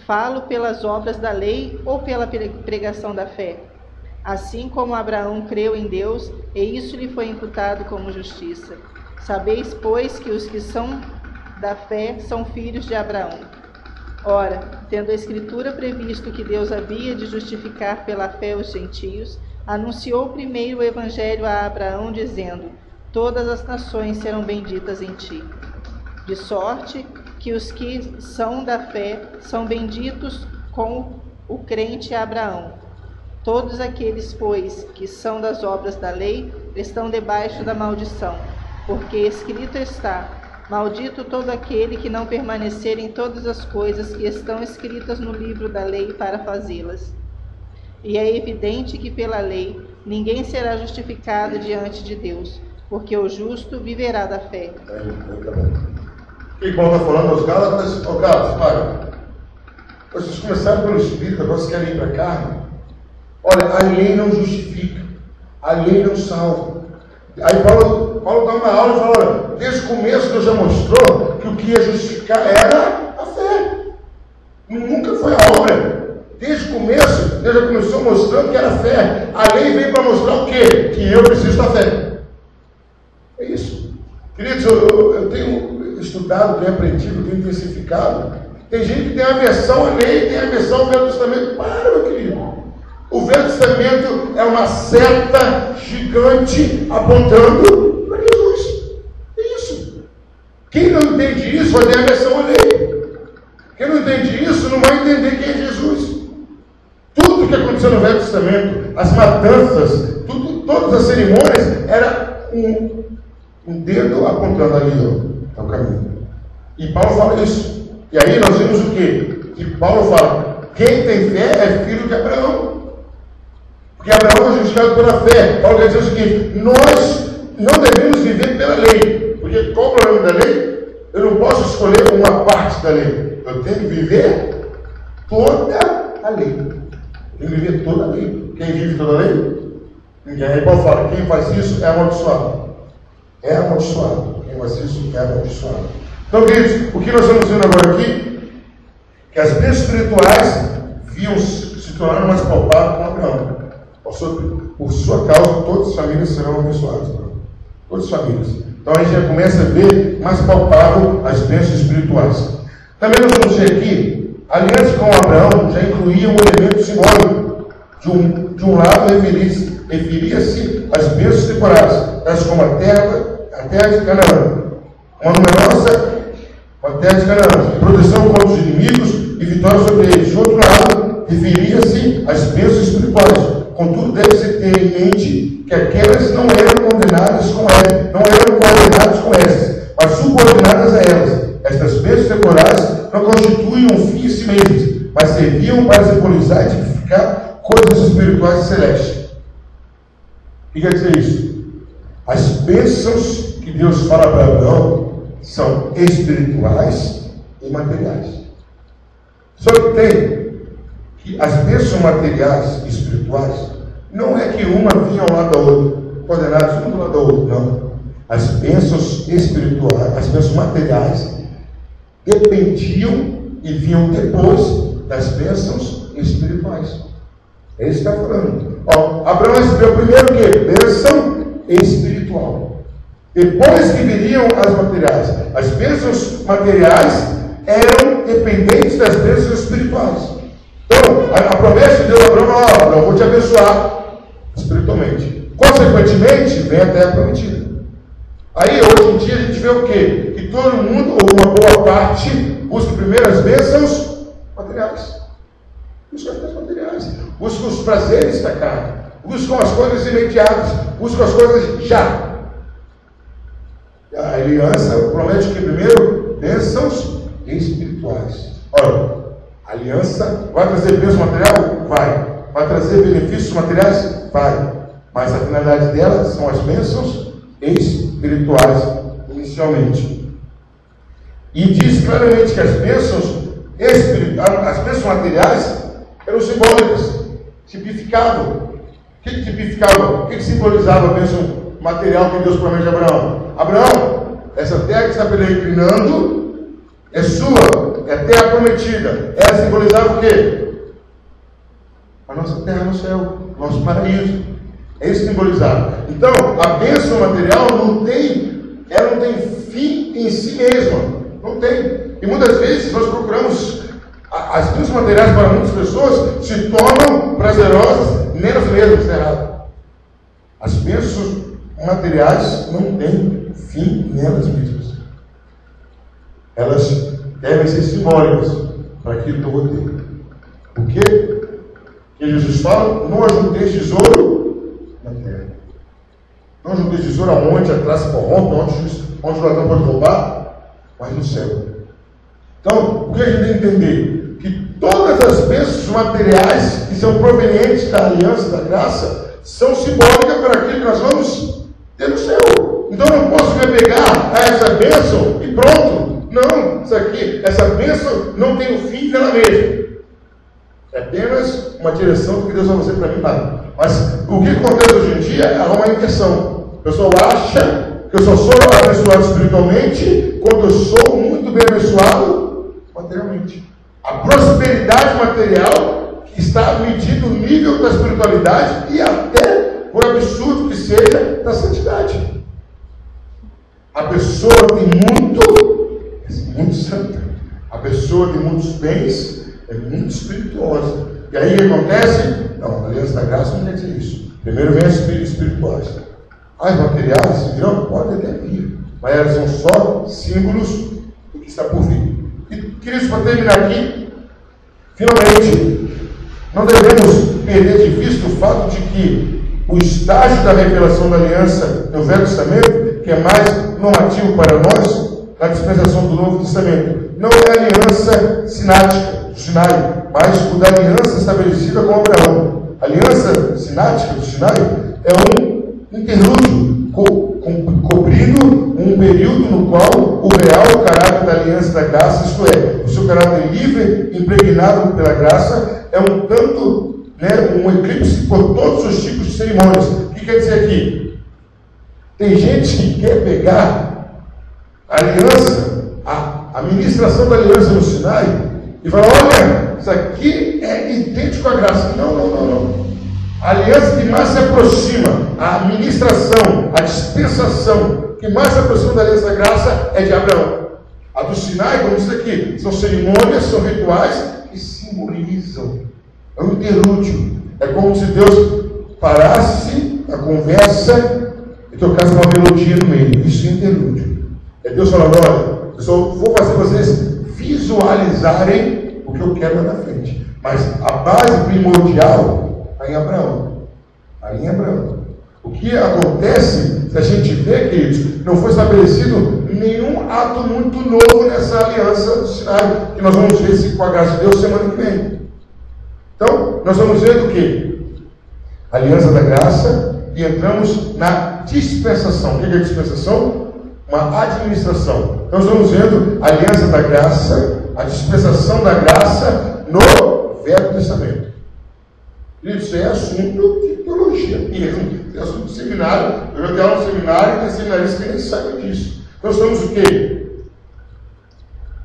falo pelas obras da lei ou pela pregação da fé? Assim como Abraão creu em Deus, e isso lhe foi imputado como justiça. Sabeis, pois, que os que são da fé são filhos de Abraão. Ora, tendo a Escritura previsto que Deus havia de justificar pela fé os gentios, anunciou primeiro o Evangelho a Abraão, dizendo: todas as nações serão benditas em ti. De sorte que os que são da fé são benditos com o crente Abraão. Todos aqueles, pois, que são das obras da lei, estão debaixo da maldição, porque escrito está: maldito todo aquele que não permanecer em todas as coisas que estão escritas no livro da lei para fazê-las. E é evidente que pela lei ninguém será justificado diante de Deus, porque o justo viverá da fé. O que Paulo está falando aos Gálatas? Ó Gálatas, olha, vocês começaram pelo Espírito, agora vocês querem ir para a carne. Olha, a lei não justifica, a lei não salva. Aí Paulo dá uma aula e fala: olha, desde o começo Deus já mostrou que o que ia justificar era a fé. Nunca foi a obra. Desde o começo, Deus já começou mostrando que era a fé. A lei veio para mostrar o quê? Que eu preciso da fé. É isso. Queridos, eu tenho estudado, tenho aprendido, tenho intensificado. Tem gente que tem aversão à lei, tem aversão ao Velho Testamento. Para, meu querido. O Velho Testamento é uma seta gigante apontando para Jesus. É isso. Quem não entende isso vai ter aversão à lei. Quem não entende isso não vai entender quem é Jesus. Tudo que aconteceu no Velho Testamento, as matanças, todas as cerimônias, era um dedo apontando ali ao caminho. E Paulo fala isso. E aí nós vimos o quê? Que Paulo fala: quem tem fé é filho de Abraão. Porque Abraão é justificado pela fé. Paulo quer dizer o seguinte: nós não devemos viver pela lei. Porque qual o problema da lei? Eu não posso escolher uma parte da lei. Eu tenho que viver toda a lei. Eu tenho que viver toda a lei. Quem vive toda a lei? Ninguém. Aí Paulo fala: quem faz isso é amaldiçoado. É amaldiçoado. Quem faz isso é amaldiçoado. Então, queridos, o que nós estamos vendo agora aqui? Que as bênçãos espirituais se tornaram mais palpáveis com Abraão. Por sua causa, todas as famílias serão abençoadas. Todas as famílias. Então a gente já começa a ver mais palpável as bênçãos espirituais. Também nós vamos ver aqui, a aliança com Abraão já incluía um elemento simbólico. De um lado, referia-se às bênçãos temporais, tais como a terra de Canaã, uma terra de Canaã, proteção contra os inimigos e vitória sobre eles. De outro lado, referia-se às bênçãos espirituais. Contudo, deve-se ter em mente que aquelas não eram condenadas com essas, mas subordinadas a elas. Estas bênçãos temporais não constituem um fim em si mesmas, mas serviam para simbolizar e tipificar coisas espirituais e celestes. O que quer dizer isso? As bênçãos que Deus fala para Abraão são espirituais e materiais. Só que tem que as bênçãos materiais e espirituais não é que uma vinha ao lado da outra, condenados um do lado da outra, não. As bênçãos espirituais, as bênçãos materiais dependiam e vinham depois das bênçãos espirituais. É isso que está falando. Abraão recebeu primeiro o quê? Bênção espiritual. Depois que viriam as materiais. As bênçãos materiais eram dependentes das bênçãos espirituais. Então, a promessa de Deus a Abraão, eu vou te abençoar espiritualmente. Consequentemente, vem a terra prometida. Aí, hoje em dia, a gente vê o quê? Que todo mundo, ou uma boa parte, busca primeiro as bênçãos materiais. Busca as bênçãos materiais. Busca os prazeres da carne. Buscam as coisas imediatas. Buscam as coisas já. A aliança promete que primeiro, bênçãos espirituais. Olha, a aliança vai trazer bênção material? Vai. Vai trazer benefícios materiais? Vai. Mas a finalidade dela são as bênçãos espirituais, inicialmente. E diz claramente que as bênçãos materiais eram simbólicas, tipificavam. O que tipificava? O que simbolizava a bênção material que Deus promete a Abraão? Abraão, essa terra que está peregrinando é sua, é a terra prometida. Ela simbolizava o quê? A nossa terra no céu, nosso paraíso. É isso que simbolizava. Então, a bênção material não tem fim em si mesma. Não tem. E muitas vezes nós procuramos, as bênçãos materiais para muitas pessoas se tornam prazerosas nelas mesmas, é errado. As bênçãos materiais não têm fim nelas mesmas. Elas devem ser simbólicas para aquilo que eu vou ter. O quê? Que Jesus fala, não ajunteis tesouro na terra. Não ajunteis tesouro aonde a traça corrompe, onde o ladrão pode roubar, mas no céu. Então, o que a gente tem que entender? Que todas as bênçãos materiais que são provenientes da aliança, da graça, são simbólicas para aquilo que nós vamos ter no céu. Então eu não posso me apegar a essa bênção e pronto. Não, essa bênção não tem o fim dela mesma. É apenas uma direção que Deus vai fazer para mim lá. Mas o que acontece hoje em dia é uma inversão. O pessoal acha que eu só sou abençoado espiritualmente quando eu sou muito bem abençoado materialmente. A prosperidade material está medindo o nível da espiritualidade e até, por absurdo que seja, da santidade. A pessoa tem muito santa. A pessoa tem muitos bens, é muito espirituosa. E aí o que acontece? Não, a aliança da graça não quer dizer isso. Primeiro vem as espirituais. As materiais virão? Podem até vir, mas elas são só símbolos do que está por vir. E, queridos, para terminar aqui, finalmente, não devemos perder de vista o fato de que o estágio da revelação da aliança no Velho Testamento, que é mais normativo para nós, na dispensação do Novo Testamento, não é a aliança sinática do Sinai, mas o da aliança estabelecida com Abraão. A aliança sinática do Sinai é um interlúdio, cobrindo um período no qual o real caráter da aliança da graça, isto é, o seu caráter livre, impregnado pela graça, é um tanto, um eclipse por todos os tipos de cerimônias. O que quer dizer aqui? Tem gente que quer pegar a aliança, a ministração da aliança no Sinai, e falar, olha, isso aqui é idêntico à graça. Não. A aliança que mais se aproxima, a ministração, a dispensação que mais se aproxima da aliança da graça é de Abraão. A do Sinai, como diz aqui, são cerimônias, são rituais que simbolizam. É um interlúdio. É como se Deus parasse a conversa e tocasse uma melodia no meio. Isso é interlúdio. É Deus falando, olha, eu só vou fazer vocês visualizarem o que eu quero lá na frente. Mas a base primordial está em Abraão. Aí em Abraão. O que acontece, se a gente vê, queridos, não foi estabelecido nenhum ato muito novo nessa aliança do Sinai, que nós vamos ver se com a graça de Deus semana que vem. Então, nós vamos ver do que? A aliança da graça, e entramos na dispensação. O que é a dispensação? Uma administração. Então, nós vamos vendo a aliança da graça, a dispensação da graça no Velho Testamento. Isso é assunto de teologia mesmo, é assunto de seminário. Eu já dei aula no seminário e tem seminaristas que nem sabem disso. Então, nós temos o quê?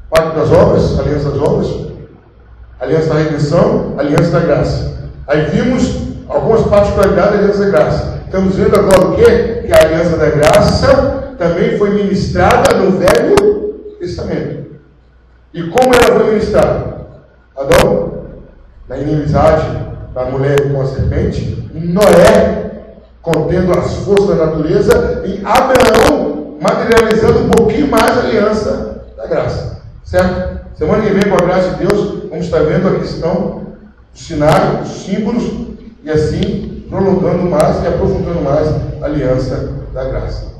Pacto das obras, aliança das obras, aliança da redenção, aliança da graça. Aí vimos algumas particularidades da aliança da graça. Estamos vendo agora o quê? Que a aliança da graça também foi ministrada no Velho Testamento. E como ela foi ministrada? Adão, na inimizade da mulher com a serpente, Noé, contendo as forças da natureza, e Abraão, materializando um pouquinho mais a aliança da graça. Certo? Semana que vem, com a graça de Deus, vamos estar vendo a questão do cenário, dos símbolos, e assim prolongando mais e aprofundando mais a aliança da graça.